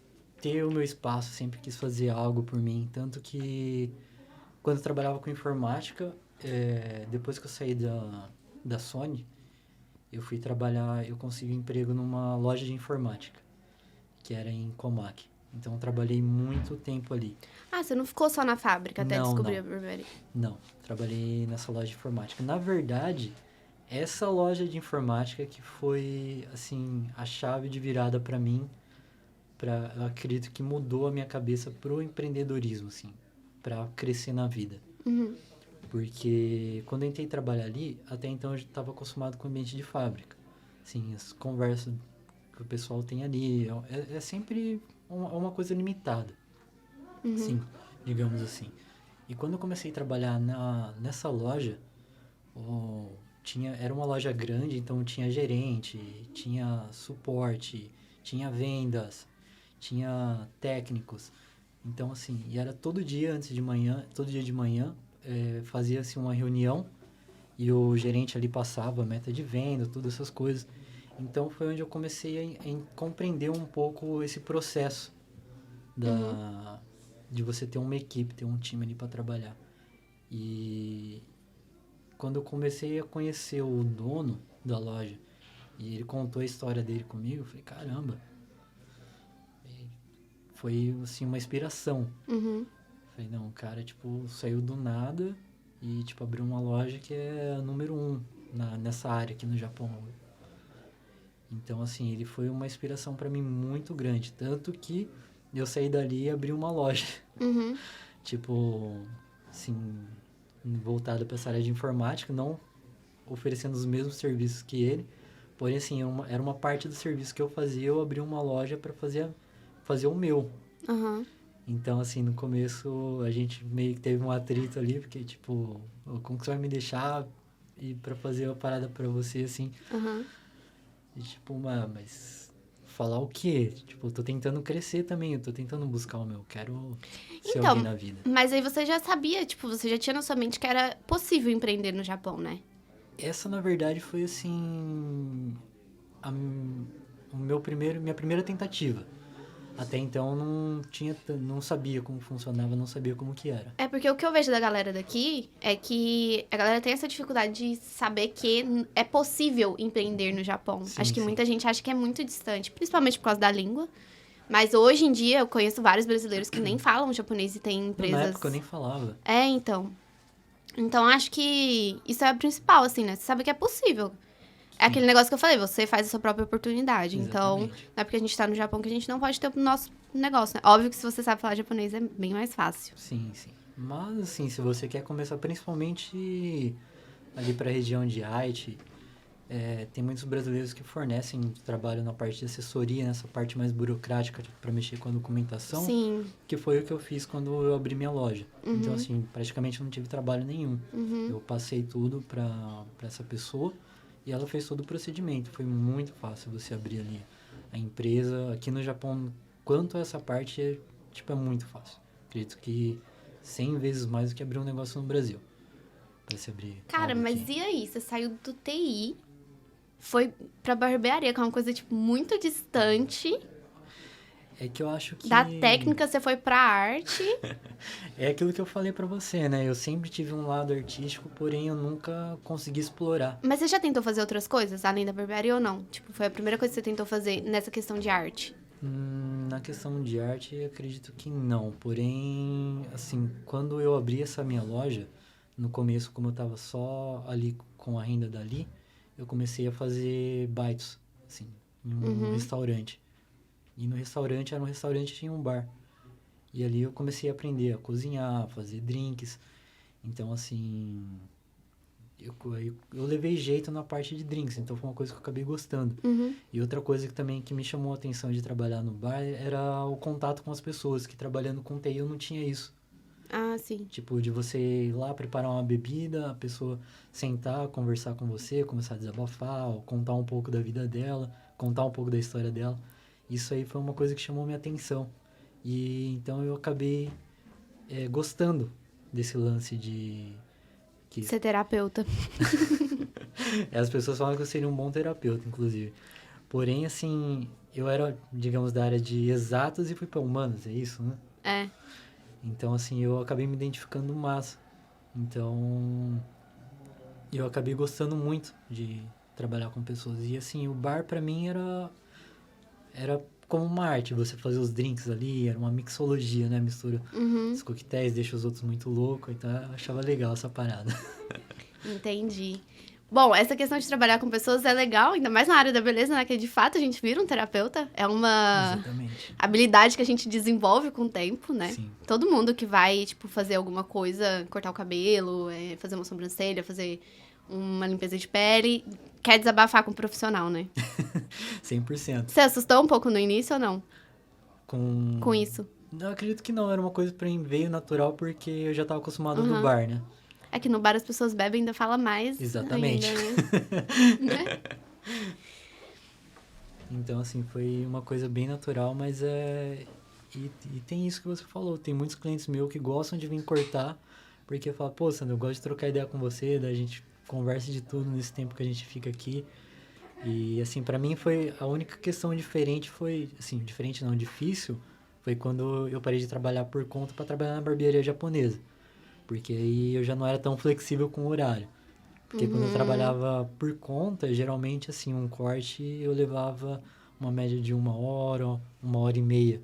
ter o meu espaço, sempre quis fazer algo por mim. Tanto que, quando eu trabalhava com informática, depois que eu saí da Sony, eu fui trabalhar, eu consegui um emprego numa loja de informática, que era em Comac. Então, eu trabalhei muito tempo ali. Ah, você não ficou só na fábrica até Não, descobrir não. a barbearia. Não, trabalhei nessa loja de informática. Na verdade, essa loja de informática que foi, assim, a chave de virada para mim, eu acredito que mudou a minha cabeça pro empreendedorismo, assim, para crescer na vida. Uhum. Porque quando eu entrei trabalhar ali, até então eu já estava acostumado com o ambiente de fábrica. Assim, as conversas que o pessoal tem ali, é sempre uma coisa limitada. Sim, digamos assim. E quando eu comecei a trabalhar nessa loja, era uma loja grande, então tinha gerente, tinha suporte, tinha vendas, tinha técnicos. Então, assim, e era todo dia de manhã, fazia-se uma reunião e o gerente ali passava a meta de venda, todas essas coisas. Então, foi onde eu comecei a compreender um pouco esse processo de você ter uma equipe, ter um time ali para trabalhar. E quando eu comecei a conhecer o dono da loja e ele contou a história dele comigo, eu falei, caramba, foi, assim, uma inspiração. Uhum. Falei, não, o cara, tipo, saiu do nada e, tipo, abriu uma loja que é a número 1 nessa área aqui no Japão. Então, assim, ele foi uma inspiração para mim muito grande. Tanto que eu saí dali e abri uma loja. Uhum. Tipo, assim, voltada para essa área de informática, não oferecendo os mesmos serviços que ele. Porém, assim, era uma parte do serviço que eu fazia, eu abri uma loja para fazer o meu. Uhum. Então, assim, no começo a gente meio que teve um atrito ali, porque, tipo, como que você vai me deixar ir pra fazer uma parada pra você, assim? Uhum. E, tipo, mas falar o quê? Tipo, eu tô tentando crescer também, eu tô tentando buscar o meu, quero ser Então, alguém na vida. Mas aí você já sabia, tipo, você já tinha na sua mente que era possível empreender no Japão, né? Essa, na verdade, foi, assim, minha primeira tentativa. Até então, não sabia como funcionava, não sabia como que era. É porque o que eu vejo da galera daqui é que a galera tem essa dificuldade de saber que é possível empreender no Japão. Sim, Acho que sim. muita gente acha que é muito distante, principalmente por causa da língua. Mas hoje em dia eu conheço vários brasileiros que nem falam japonês e têm empresas. Na época eu nem falava. É, então. Então acho que isso é o principal, assim, né? Você sabe que é possível. É aquele negócio que eu falei, você faz a sua própria oportunidade. Então, Exatamente. não é porque a gente tá no Japão que a gente não pode ter o nosso negócio, né? Óbvio que se você sabe falar japonês é bem mais fácil. Sim, sim. Mas, assim, se você quer começar principalmente ali para a região de Aichi, tem muitos brasileiros que fornecem trabalho na parte de assessoria, nessa parte mais burocrática para mexer com a documentação, Sim. que foi o que eu fiz quando eu abri minha loja. Uhum. Então, assim, praticamente não tive trabalho nenhum. Uhum. Eu passei tudo para essa pessoa e ela fez todo o procedimento. Foi muito fácil você abrir ali a empresa. Aqui no Japão, quanto a essa parte, é muito fácil. Acredito que 100 vezes mais do que abrir um negócio no Brasil. Pra se abrir. Cara, algo mas aqui. e aí? Você saiu do TI, foi pra barbearia, que é uma coisa, tipo, muito distante. É que eu acho que... Da técnica, você foi pra arte. É aquilo que eu falei pra você, né? Eu sempre tive um lado artístico, porém eu nunca consegui explorar. Mas você já tentou fazer outras coisas, além da barbearia ou não? Tipo, foi a primeira coisa que você tentou fazer nessa questão de arte? Na questão de arte, eu acredito que não. Porém, assim, quando eu abri essa minha loja, no começo, como eu tava só ali com a renda dali, eu comecei a fazer bites, assim, em um restaurante. E no restaurante, era um restaurante que tinha um bar. E ali eu comecei a aprender a cozinhar, a fazer drinks. Então, assim, eu levei jeito na parte de drinks, então foi uma coisa que eu acabei gostando. Uhum. E outra coisa que também que me chamou a atenção de trabalhar no bar era o contato com as pessoas, que trabalhando com TI eu não tinha isso. Ah, sim. Tipo, de você ir lá preparar uma bebida, a pessoa sentar, conversar com você, começar a desabafar, ou contar um pouco da vida dela, contar um pouco da história dela. Isso aí foi uma coisa que chamou minha atenção. E então eu acabei gostando desse lance de... Ser terapeuta. As pessoas falam que eu seria um bom terapeuta, inclusive. Porém, assim, eu era, digamos, da área de exatas e fui para humanas, é isso, né? É. Então, assim, eu acabei me identificando massa. Então, eu acabei gostando muito de trabalhar com pessoas. E, assim, o bar pra mim era como uma arte. Você fazer os drinks ali, era uma mixologia, né? Mistura os coquetéis, deixa os outros muito loucos. Então, eu achava legal essa parada. Entendi. Bom, essa questão de trabalhar com pessoas é legal, ainda mais na área da beleza, né? Que de fato a gente vira um terapeuta. É uma Exatamente. habilidade que a gente desenvolve com o tempo, né? Sim. Todo mundo que vai, tipo, fazer alguma coisa, cortar o cabelo, fazer uma sobrancelha, fazer uma limpeza de pele, quer desabafar com um profissional, né? 100%. Você assustou um pouco no início ou não? Com isso? Eu acredito que não, era uma coisa pra mim veio natural porque eu já estava acostumado no Uhum. bar, né? É que no bar as pessoas bebem e ainda fala mais. Exatamente. Ainda, né? Então, assim, foi uma coisa bem natural, mas E tem isso que você falou, tem muitos clientes meus que gostam de vir cortar, porque falam, pô, Sandro, eu gosto de trocar ideia com você, da gente conversa de tudo nesse tempo que a gente fica aqui. E, assim, pra mim foi, a única questão diferente foi, assim, diferente não, difícil, foi quando eu parei de trabalhar por conta para trabalhar na barbearia japonesa. Porque aí eu já não era tão flexível com o horário. Porque quando eu trabalhava por conta, geralmente, assim, um corte eu levava uma média de 1 hora, 1 hora e meia.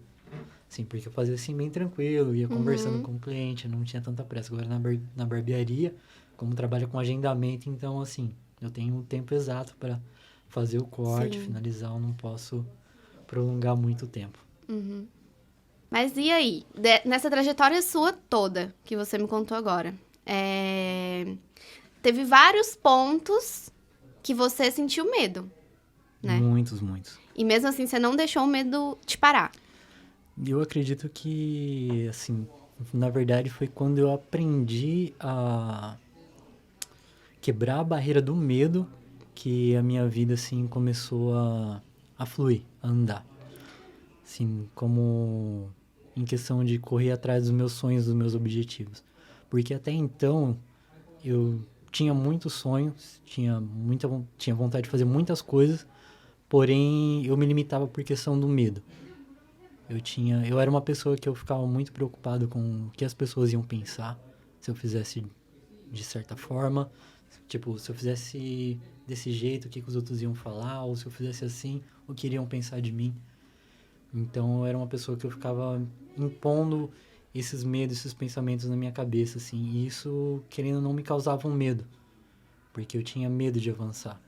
Sim, porque eu fazia assim bem tranquilo, ia conversando com o cliente, não tinha tanta pressa. Agora na barbearia, como trabalha com agendamento, então assim, eu tenho um tempo exato para fazer o corte, Sim. finalizar, eu não posso prolongar muito tempo. Mas e aí? Nessa trajetória sua toda, que você me contou agora, teve vários pontos que você sentiu medo, né? Muitos, muitos. E mesmo assim, você não deixou o medo te parar. Eu acredito que, assim, na verdade foi quando eu aprendi a quebrar a barreira do medo que a minha vida, assim, começou a fluir, a andar. Assim, como em questão de correr atrás dos meus sonhos, dos meus objetivos. Porque até então, eu tinha muitos sonhos, tinha vontade de fazer muitas coisas, porém eu me limitava por questão do medo. Eu era uma pessoa que eu ficava muito preocupado com o que as pessoas iam pensar se eu fizesse de certa forma. Tipo, se eu fizesse desse jeito, o que os outros iam falar, ou se eu fizesse assim, o que iriam pensar de mim. Então, eu era uma pessoa que eu ficava impondo esses medos, esses pensamentos na minha cabeça, assim. E isso, querendo ou não, me causava um medo. Porque eu tinha medo de avançar.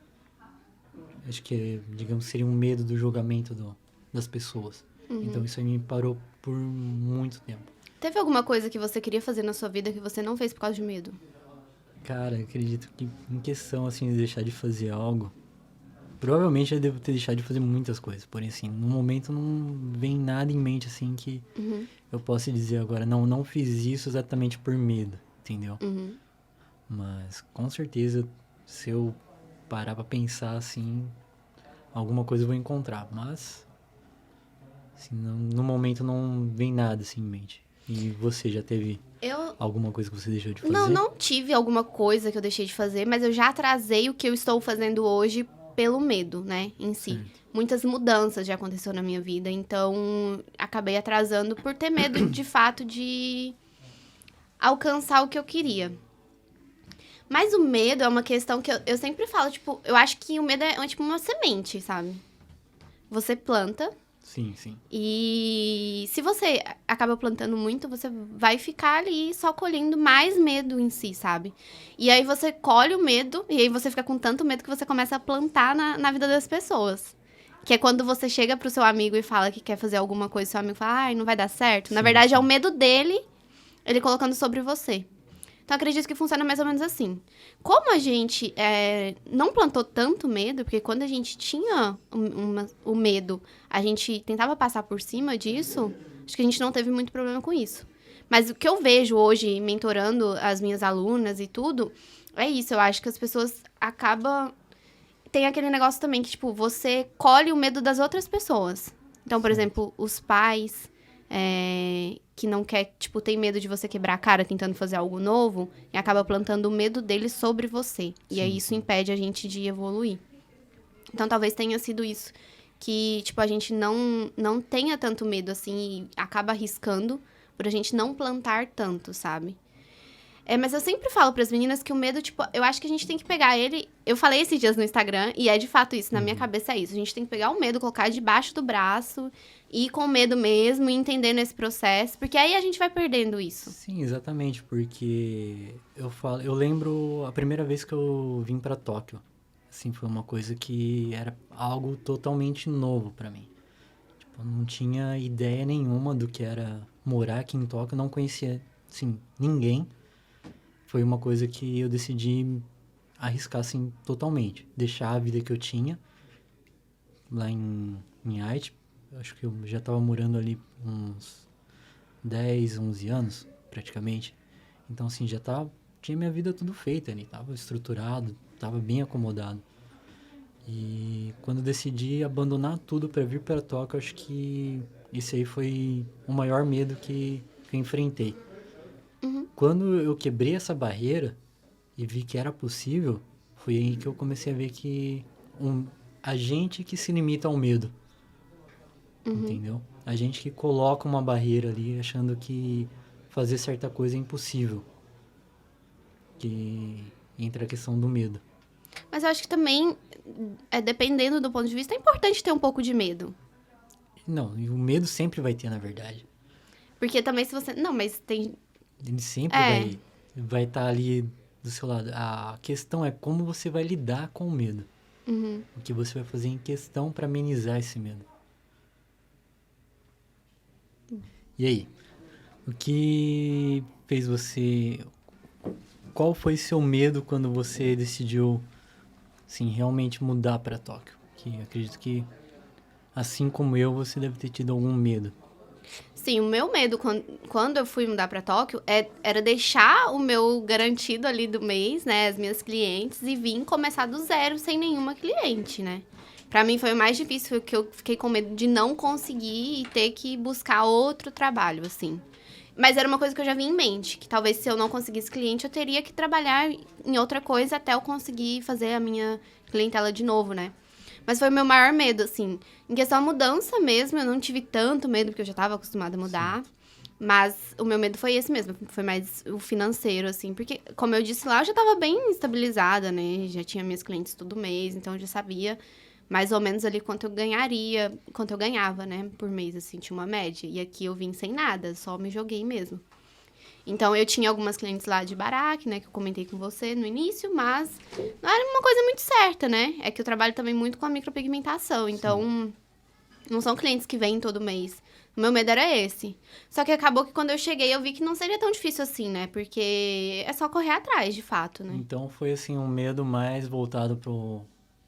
Acho que, digamos, seria um medo do julgamento das pessoas. Então, isso aí me parou por muito tempo. Teve alguma coisa que você queria fazer na sua vida que você não fez por causa de medo? Cara, eu acredito que em questão, assim, de deixar de fazer algo, provavelmente eu devo ter deixado de fazer muitas coisas. Porém, assim, no momento não vem nada em mente, assim, que eu possa dizer agora, não fiz isso exatamente por medo, entendeu? Mas, com certeza, se eu parar pra pensar, assim, alguma coisa eu vou encontrar. Mas, assim, no momento não vem nada, assim, em mente. E você já teve Eu alguma coisa que você deixou de fazer? não tive alguma coisa que eu deixei de fazer, mas eu já atrasei o que eu estou fazendo hoje pelo medo, né, em si. Certo. Muitas mudanças já aconteceram na minha vida, então acabei atrasando por ter medo, de fato, de alcançar o que eu queria. Mas o medo é uma questão que eu sempre falo, tipo, eu acho que o medo é tipo uma semente, sabe? Você planta Sim, sim. e se você acaba plantando muito, você vai ficar ali só colhendo mais medo em si, sabe? E aí você colhe o medo, e aí você fica com tanto medo que você começa a plantar na vida das pessoas. Que é quando você chega pro seu amigo e fala que quer fazer alguma coisa, seu amigo fala, ai, não vai dar certo. Na Sim, verdade, é o sim. medo dele, ele colocando sobre você. Então, acredito que funciona mais ou menos assim. Como a gente não plantou tanto medo, porque quando a gente tinha o medo, a gente tentava passar por cima disso, acho que a gente não teve muito problema com isso. Mas o que eu vejo hoje, mentorando as minhas alunas e tudo, é isso. Eu acho que as pessoas acabam... Tem aquele negócio também que, tipo, você colhe o medo das outras pessoas. Então, por Certo. exemplo, os pais... que não quer, tipo, tem medo de você quebrar a cara tentando fazer algo novo e acaba plantando o medo deles sobre você. E aí Sim, isso sim. impede a gente de evoluir. Então talvez tenha sido isso que, tipo, a gente não tenha tanto medo assim e acaba arriscando por a gente não plantar tanto, sabe? Mas eu sempre falo pras meninas que o medo, tipo, eu acho que a gente tem que pegar ele. Eu falei esses dias no Instagram, e é de fato isso, na minha cabeça é isso. A gente tem que pegar o medo, colocar debaixo do braço, ir com medo mesmo, e entendendo esse processo, porque aí a gente vai perdendo isso. Sim, exatamente, porque eu lembro a primeira vez que eu vim pra Tóquio. Assim, foi uma coisa que era algo totalmente novo pra mim. Tipo, eu não tinha ideia nenhuma do que era morar aqui em Tóquio, não conhecia, assim, ninguém. Foi uma coisa que eu decidi arriscar, assim, totalmente. Deixar a vida que eu tinha lá em Aichi. Acho que eu já estava morando ali uns 10, 11 anos, praticamente. Então, assim, tinha minha vida tudo feita ali. Tava estruturado, tava bem acomodado. E quando eu decidi abandonar tudo para vir para Tóquio, acho que esse aí foi o maior medo que eu enfrentei. Quando eu quebrei essa barreira e vi que era possível, foi aí que eu comecei a ver que a gente que se limita ao medo, entendeu? A gente que coloca uma barreira ali achando que fazer certa coisa é impossível. Que entra a questão do medo. Mas eu acho que também, dependendo do ponto de vista, é importante ter um pouco de medo. Não, e o medo sempre vai ter, na verdade. Porque também se você... Não, mas tem... Ele sempre vai estar ali do seu lado. A questão é como você vai lidar com o medo. O que você vai fazer em questão para amenizar esse medo. E aí? O que fez você... Qual foi seu medo quando você decidiu, assim, realmente mudar para Tóquio? Que eu acredito que, assim como eu, você deve ter tido algum medo. Sim, o meu medo quando eu fui mudar pra Tóquio era deixar o meu garantido ali do mês, né, as minhas clientes, e vir começar do zero sem nenhuma cliente, né? Pra mim foi o mais difícil, que eu fiquei com medo de não conseguir e ter que buscar outro trabalho, assim. Mas era uma coisa que eu já vinha em mente, que talvez se eu não conseguisse cliente, eu teria que trabalhar em outra coisa até eu conseguir fazer a minha clientela de novo, né? Mas foi o meu maior medo, assim. Em questão da mudança mesmo, eu não tive tanto medo, porque eu já estava acostumada a mudar. Sim. Mas o meu medo foi esse mesmo, foi mais o financeiro, assim. Porque, como eu disse lá, eu já estava bem estabilizada, né? Já tinha minhas clientes todo mês, então eu já sabia mais ou menos ali quanto eu ganharia, quanto eu ganhava, né? Por mês, assim, tinha uma média. E aqui eu vim sem nada, só me joguei mesmo. Então, eu tinha algumas clientes lá de Baraque, né, que eu comentei com você no início, mas não era uma coisa muito certa, né? É que eu trabalho também muito com a micropigmentação, então não são clientes que vêm todo mês. O meu medo era esse. Só que acabou que quando eu cheguei, eu vi que não seria tão difícil assim, né? Porque é só correr atrás, de fato, né? Então, foi, assim, um medo mais voltado pro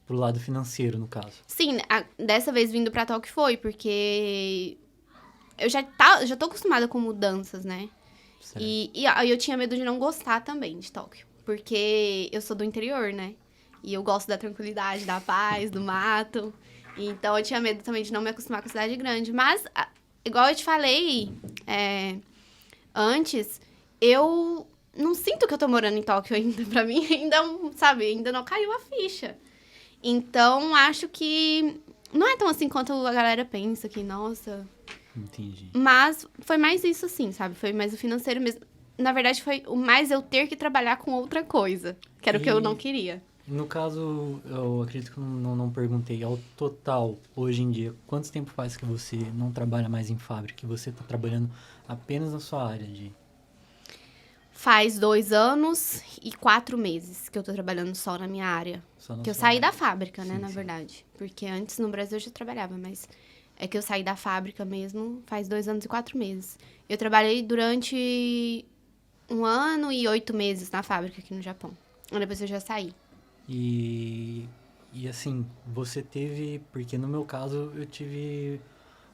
lado financeiro, no caso. Sim, dessa vez vindo pra Tóquio foi, porque eu já tô acostumada com mudanças, né? Certo. E eu tinha medo de não gostar também de Tóquio. Porque eu sou do interior, né? E eu gosto da tranquilidade, da paz, do mato. Então eu tinha medo também de não me acostumar com a cidade grande. Mas, igual eu te falei antes, eu não sinto que eu tô morando em Tóquio ainda. Pra mim, ainda, sabe, ainda não caiu a ficha. Então, acho que não é tão assim quanto a galera pensa, que, nossa... Entendi. Mas foi mais isso, assim, sabe? Foi mais o financeiro mesmo. Na verdade, foi o mais eu ter que trabalhar com outra coisa, que era o que eu não queria. No caso, eu acredito que eu não perguntei, ao total, hoje em dia, quanto tempo faz que você não trabalha mais em fábrica, que você está trabalhando apenas na sua área de... Faz 2 anos e 4 meses que eu tô trabalhando só na minha área. Só na Que eu sua saí área. da fábrica, né, Sim, na sim. verdade. Porque antes, no Brasil, eu já trabalhava, mas... É que eu saí da fábrica mesmo faz 2 anos e 4 meses. Eu trabalhei durante 1 ano e 8 meses na fábrica aqui no Japão. Depois eu já saí. E assim, você teve... Porque no meu caso, eu tive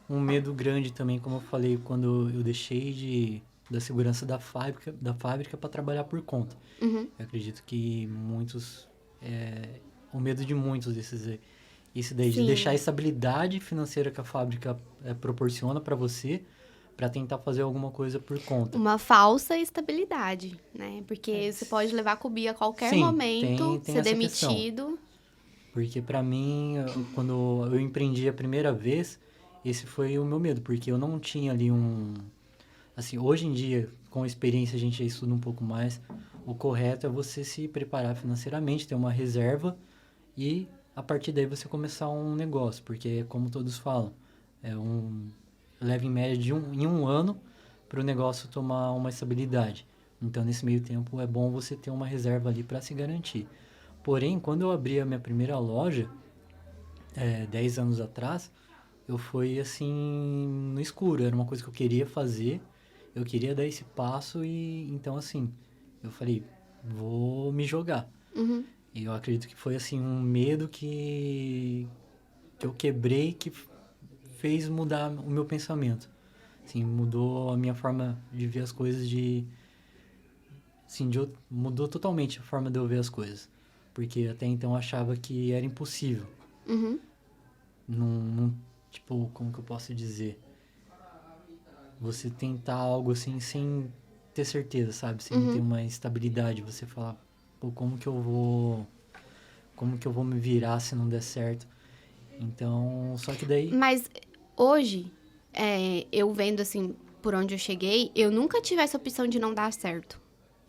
um medo grande também, como eu falei, quando eu deixei da segurança da fábrica para trabalhar por conta. Uhum. Eu acredito que muitos... o medo de muitos desses... Isso daí, de Sim. deixar a estabilidade financeira que a fábrica proporciona para você, para tentar fazer alguma coisa por conta. Uma falsa estabilidade, né? Porque você pode levar a cobia a qualquer Sim, momento, tem ser essa questão. demitido. Porque para mim, quando eu empreendi a primeira vez, esse foi o meu medo, porque eu não tinha ali assim, hoje em dia, com a experiência a gente já estuda um pouco mais, o correto é você se preparar financeiramente, ter uma reserva e a partir daí você começar um negócio, porque como todos falam, leva em média em um ano para o negócio tomar uma estabilidade. Então, nesse meio tempo, é bom você ter uma reserva ali para se garantir. Porém, quando eu abri a minha primeira loja, 10 anos atrás, eu fui assim, no escuro. Era uma coisa que eu queria fazer, eu queria dar esse passo e então, assim, eu falei, vou me jogar. Uhum. E eu acredito que foi, assim, um medo que eu quebrei, que fez mudar o meu pensamento. Assim, mudou a minha forma de ver as coisas mudou totalmente a forma de eu ver as coisas. Porque até então eu achava que era impossível. Uhum. Tipo, como que eu posso dizer? Você tentar algo assim sem ter certeza, sabe? Sem ter uma estabilidade. Você falar, pô, como que eu vou me virar se não der certo? Então, só que daí... Mas hoje, eu vendo assim, por onde eu cheguei, eu nunca tive essa opção de não dar certo.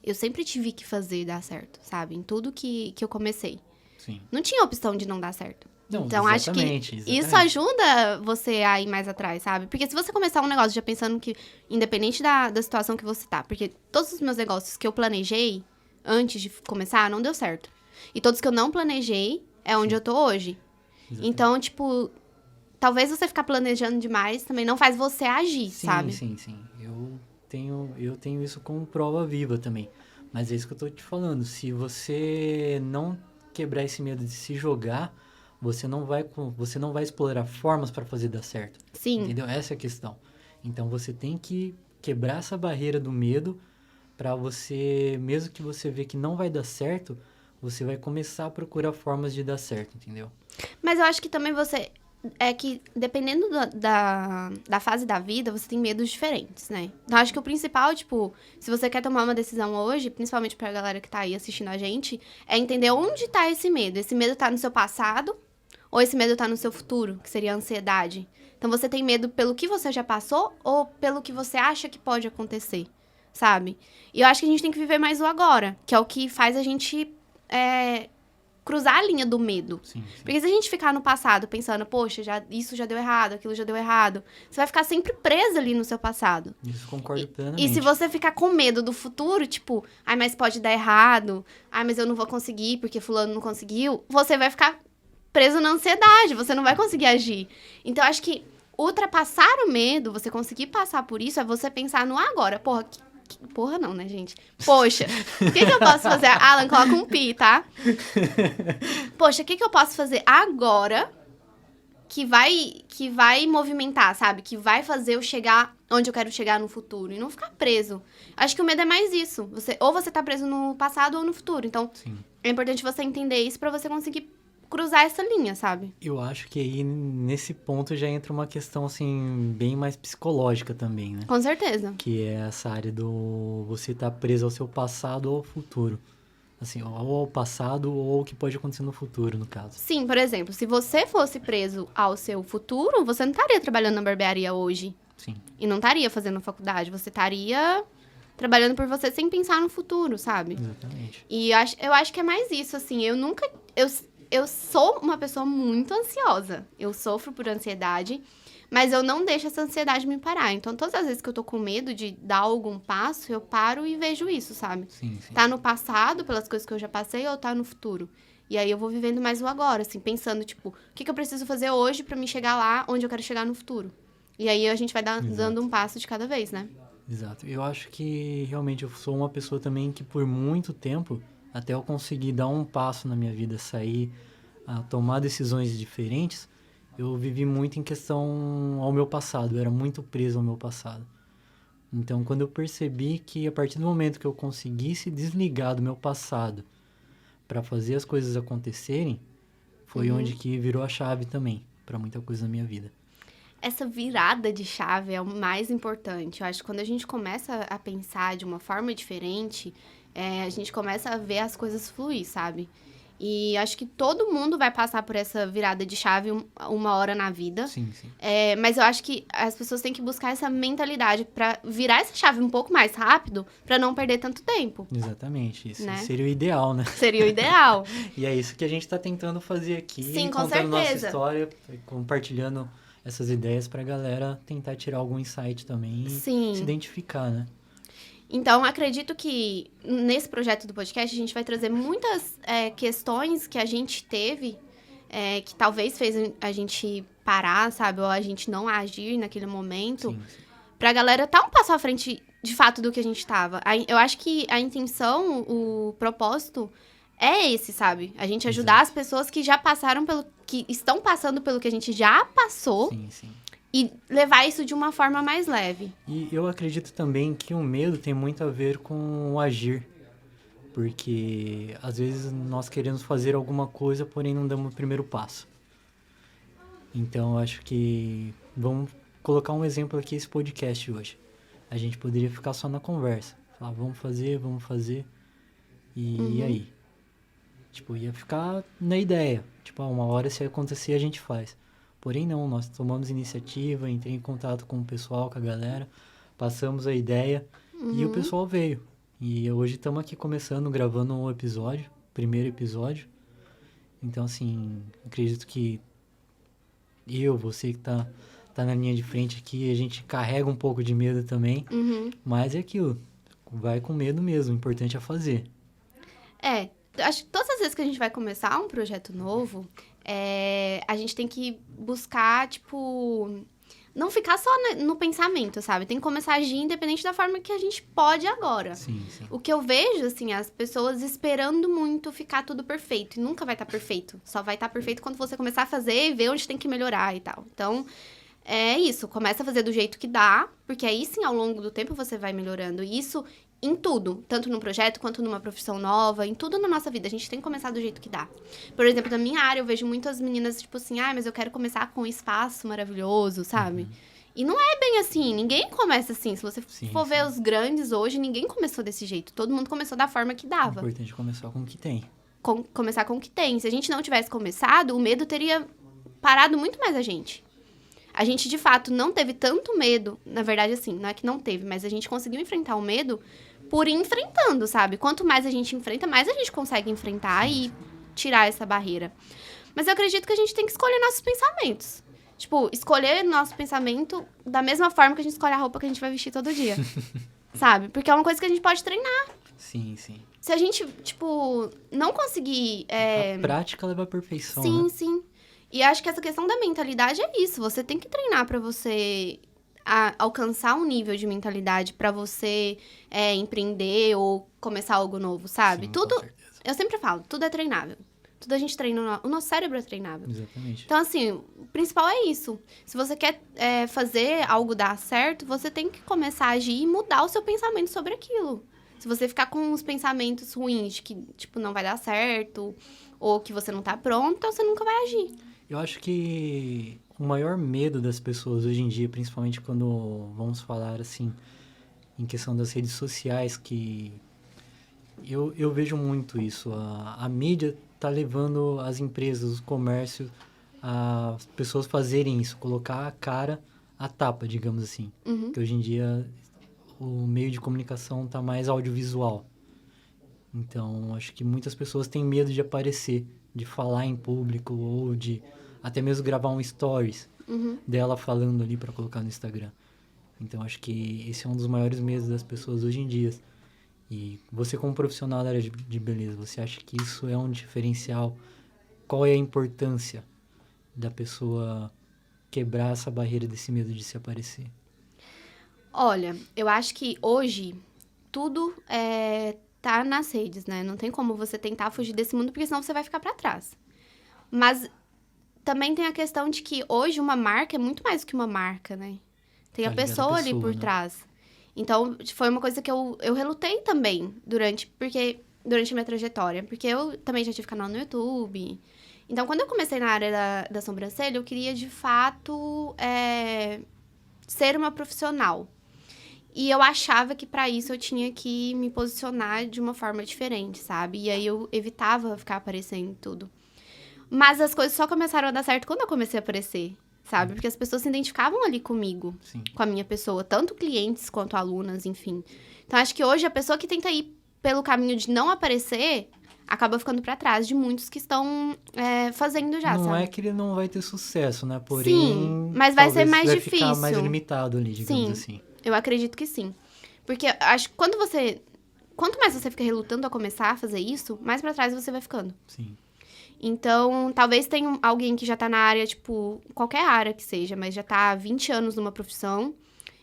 Eu sempre tive que fazer dar certo, sabe? Em tudo que eu comecei. Sim. Não tinha opção de não dar certo. Não, Então, acho que exatamente. isso ajuda você a ir mais atrás, sabe? Porque se você começar um negócio já pensando que, independente da situação que você tá, porque todos os meus negócios que eu planejei antes de começar, não deu certo. E todos que eu não planejei é onde eu tô hoje. Exatamente. Então, tipo, talvez você ficar planejando demais também não faz você agir, sabe? Sim. Eu tenho isso como prova viva também. Mas é isso que eu tô te falando. Se você não quebrar esse medo de se jogar, você não vai explorar formas para fazer dar certo. Sim. Entendeu? Essa é a questão. Então você tem que quebrar essa barreira do medo para você, mesmo que você vê que não vai dar certo, você vai começar a procurar formas de dar certo, entendeu? Mas eu acho que também é que, dependendo da fase da vida, você tem medos diferentes, né? Então, acho que o principal, tipo, se você quer tomar uma decisão hoje, principalmente pra galera que tá aí assistindo a gente, é entender onde tá esse medo. Esse medo tá no seu passado ou esse medo tá no seu futuro, que seria a ansiedade. Então, você tem medo pelo que você já passou ou pelo que você acha que pode acontecer, sabe? E eu acho que a gente tem que viver mais o agora, que é o que faz a gente cruzar a linha do medo. Sim. Porque se a gente ficar no passado pensando, poxa, isso já deu errado, aquilo já deu errado, você vai ficar sempre presa ali no seu passado. Isso concordo plenamente. E se você ficar com medo do futuro, tipo, ai, mas pode dar errado, ai, mas eu não vou conseguir porque fulano não conseguiu, você vai ficar preso na ansiedade, você não vai conseguir agir. Então, acho que ultrapassar o medo, você conseguir passar por isso, é você pensar no agora. Porra não, né, gente? Poxa, o que eu posso fazer? Alan, coloca um pi, tá? Poxa, o que eu posso fazer agora que vai movimentar, sabe? Que vai fazer eu chegar onde eu quero chegar no futuro e não ficar preso. Acho que o medo é mais isso. Ou você tá preso no passado ou no futuro. Então, Sim. é importante você entender isso pra você conseguir cruzar essa linha, sabe? Eu acho que aí, nesse ponto, já entra uma questão, assim, bem mais psicológica também, né? Com certeza. Que é essa área do você estar preso ao seu passado ou ao futuro. Assim, ou ao passado ou ao que pode acontecer no futuro, no caso. Sim, por exemplo, se você fosse preso ao seu futuro, você não estaria trabalhando na barbearia hoje. Sim. E não estaria fazendo faculdade. Você estaria trabalhando por você sem pensar no futuro, sabe? Exatamente. E eu acho que é mais isso, assim. Eu sou uma pessoa muito ansiosa. Eu sofro por ansiedade, mas eu não deixo essa ansiedade me parar. Então, todas as vezes que eu tô com medo de dar algum passo, eu paro e vejo isso, sabe? Sim. Tá no passado, pelas coisas que eu já passei, ou tá no futuro? E aí eu vou vivendo mais o agora, assim, pensando, tipo, o que eu preciso fazer hoje pra me chegar lá onde eu quero chegar no futuro? E aí a gente vai dando um passo de cada vez, né? Exato. Eu acho que realmente eu sou uma pessoa também que por muito tempo, até eu conseguir dar um passo na minha vida, sair, a tomar decisões diferentes, eu vivi muito em questão ao meu passado, eu era muito preso ao meu passado. Então, quando eu percebi que a partir do momento que eu conseguisse desligar do meu passado para fazer as coisas acontecerem, foi onde que virou a chave também para muita coisa na minha vida. Essa virada de chave é o mais importante. Eu acho que quando a gente começa a pensar de uma forma diferente, a gente começa a ver as coisas fluir, sabe? E acho que todo mundo vai passar por essa virada de chave uma hora na vida. Sim. Mas eu acho que as pessoas têm que buscar essa mentalidade pra virar essa chave um pouco mais rápido, pra não perder tanto tempo. Exatamente, isso Né? seria o ideal, né? Seria o ideal. E é isso que a gente tá tentando fazer aqui, Sim, com contando nossa certeza. história, compartilhando essas ideias pra galera tentar tirar algum insight também e Sim. se identificar, né? Então, acredito que nesse projeto do podcast a gente vai trazer muitas questões que a gente teve, que talvez fez a gente parar, sabe? Ou a gente não agir naquele momento. Sim. Pra galera estar um passo à frente, de fato, do que a gente tava. Eu acho que a intenção, o propósito é esse, sabe? A gente ajudar as pessoas que já passaram que estão passando pelo que a gente já passou. Sim. E levar isso de uma forma mais leve. E eu acredito também que o medo tem muito a ver com o agir. Porque às vezes nós queremos fazer alguma coisa, porém não damos o primeiro passo. Então, eu acho que vamos colocar um exemplo aqui, esse podcast hoje. A gente poderia ficar só na conversa. Falar, vamos fazer. E aí? Tipo, ia ficar na ideia. Tipo, uma hora se acontecer, a gente faz. Porém, não. Nós tomamos iniciativa, entrei em contato com o pessoal, com a galera. Passamos a ideia e o pessoal veio. E hoje estamos aqui começando, gravando um episódio. Primeiro episódio. Então, assim, acredito que você que tá na linha de frente aqui, a gente carrega um pouco de medo também. Mas é aquilo. Vai com medo mesmo. O importante é fazer. Acho que todas as vezes que a gente vai começar um projeto novo, a gente tem que buscar, tipo, não ficar só no pensamento, sabe? Tem que começar a agir independente da forma que a gente pode agora. Sim, sim. O que eu vejo, assim, as pessoas esperando muito ficar tudo perfeito. E nunca vai estar perfeito. Só vai estar perfeito quando você começar a fazer e ver onde tem que melhorar e tal. Então, é isso. Começa a fazer do jeito que dá, porque aí sim, ao longo do tempo, você vai melhorando. E isso em tudo. Tanto num projeto, quanto numa profissão nova. Em tudo na nossa vida. A gente tem que começar do jeito que dá. Por exemplo, na minha área, eu vejo muitas meninas, tipo assim, mas eu quero começar com um espaço maravilhoso, sabe? E não é bem assim, ninguém começa assim. Se você for ver os grandes hoje, ninguém começou desse jeito. Todo mundo começou da forma que dava. É importante começar com o que tem. Começar com o que tem. Se a gente não tivesse começado, o medo teria parado muito mais a gente. A gente, de fato, não teve tanto medo. Na verdade, assim, não é que não teve, mas a gente conseguiu enfrentar o medo por ir enfrentando, sabe? Quanto mais a gente enfrenta, mais a gente consegue enfrentar e tirar essa barreira. Mas eu acredito que a gente tem que escolher nossos pensamentos. Tipo, escolher nosso pensamento da mesma forma que a gente escolhe a roupa que a gente vai vestir todo dia. Sabe? Porque é uma coisa que a gente pode treinar. Sim, sim. Se a gente, tipo, não conseguir... A prática leva à perfeição, Sim, né? sim. E acho que essa questão da mentalidade é isso. Você tem que treinar pra você alcançar um nível de mentalidade pra você empreender ou começar algo novo, sabe? Sim, Tudo, com certeza. eu sempre falo, tudo é treinável. Tudo a gente treina, o nosso cérebro é treinável. Exatamente. Então, assim, o principal é isso. Se você quer fazer algo dar certo, você tem que começar a agir e mudar o seu pensamento sobre aquilo. Se você ficar com uns pensamentos ruins de que, tipo, não vai dar certo, ou que você não tá pronto, então você nunca vai agir. Eu acho que o maior medo das pessoas hoje em dia, principalmente quando vamos falar, assim, em questão das redes sociais, que eu vejo muito isso. A mídia tá levando as empresas, os comércios, as pessoas fazerem isso, colocar a cara à tapa, digamos assim. Que hoje em dia o meio de comunicação tá mais audiovisual. Então, acho que muitas pessoas têm medo de aparecer, de falar em público ou de até mesmo gravar um stories dela falando ali para colocar no Instagram. Então, acho que esse é um dos maiores medos das pessoas hoje em dia. E você, como profissional da área de beleza, você acha que isso é um diferencial? Qual é a importância da pessoa quebrar essa barreira desse medo de se aparecer? Olha, eu acho que hoje tudo tá nas redes, né? Não tem como você tentar fugir desse mundo, porque senão você vai ficar pra trás. Mas também tem a questão de que hoje uma marca é muito mais do que uma marca, né? Tem a pessoa ali por trás. Então, foi uma coisa que eu relutei também durante a minha trajetória. Porque eu também já tive canal no YouTube. Então, quando eu comecei na área da sobrancelha, eu queria, de fato, ser uma profissional. E eu achava que pra isso eu tinha que me posicionar de uma forma diferente, sabe? E aí eu evitava ficar aparecendo em tudo. Mas as coisas só começaram a dar certo quando eu comecei a aparecer, sabe? Porque as pessoas se identificavam ali comigo, Sim. com a minha pessoa. Tanto clientes quanto alunas, enfim. Então, acho que hoje a pessoa que tenta ir pelo caminho de não aparecer acaba ficando pra trás de muitos que estão fazendo já, Não sabe? é que ele não vai ter sucesso, né? Porém, sim, mas vai ser mais vai difícil. ficar mais limitado ali, digamos assim. Eu acredito que sim. Porque acho que quanto mais você fica relutando a começar a fazer isso, mais pra trás você vai ficando. Sim. Então, talvez tenha alguém que já tá na área, tipo, qualquer área que seja, mas já tá há 20 anos numa profissão,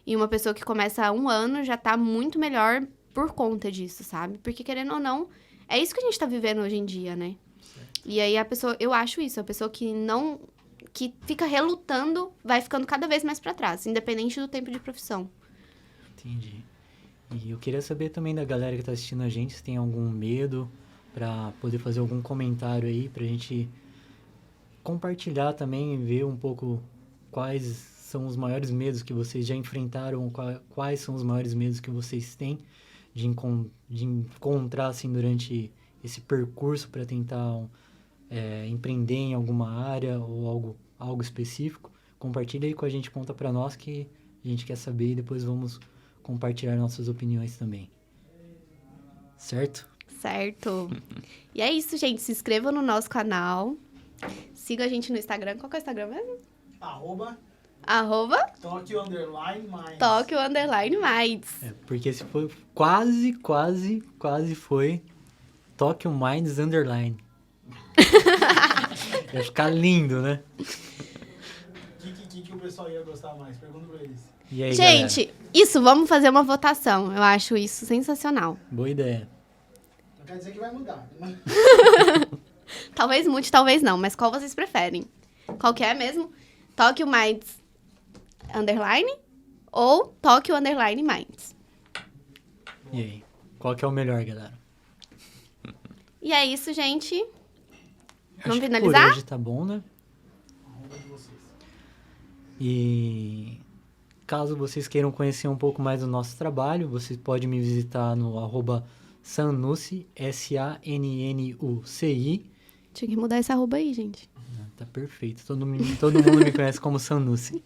e uma pessoa que começa há 1 ano já tá muito melhor por conta disso, sabe? Porque, querendo ou não, é isso que a gente tá vivendo hoje em dia, né? Certo. E aí a pessoa, eu acho isso, a pessoa que fica relutando, vai ficando cada vez mais pra trás, independente do tempo de profissão. Entendi. E eu queria saber também da galera que tá assistindo a gente, se tem algum medo pra poder fazer algum comentário aí, pra gente compartilhar também, ver um pouco quais são os maiores medos que vocês já enfrentaram, quais são os maiores medos que vocês têm de encontrar, assim, durante esse percurso para tentar empreender em alguma área ou algo específico. Compartilha aí com a gente, conta para nós que a gente quer saber e depois vamos compartilhar nossas opiniões também. Certo? Certo. E é isso, gente. Se inscreva no nosso canal. Siga a gente no Instagram. Qual que é o Instagram mesmo? @ Tokyo_Minds. Porque esse foi quase foi Tokyo Minds _ Ia ficar lindo, né? Que o pessoal ia gostar mais? Pergunta pra eles. E aí, Gente, galera? isso, vamos fazer uma votação. Eu acho isso sensacional. Boa ideia. Não quer dizer que vai mudar. Talvez mude, talvez não. Mas qual vocês preferem? Qual que é mesmo? Tokyo Minds _ ou Tokyo _Minds? E aí? Qual que é o melhor, galera? E é isso, gente. Acho Vamos que finalizar? por hoje tá bom, né? E caso vocês queiram conhecer um pouco mais do nosso trabalho, vocês podem me visitar no @Sannuci, SANNUCI. Tinha que mudar esse arroba aí, gente. Tá perfeito. Todo mundo me conhece como Sannuci.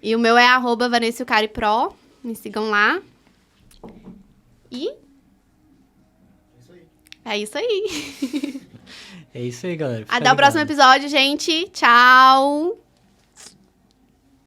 E o meu é @VanessaCariPro. Me sigam lá. E é isso aí. É isso aí, galera. Fica Até o próximo ligado. episódio, gente. Tchau!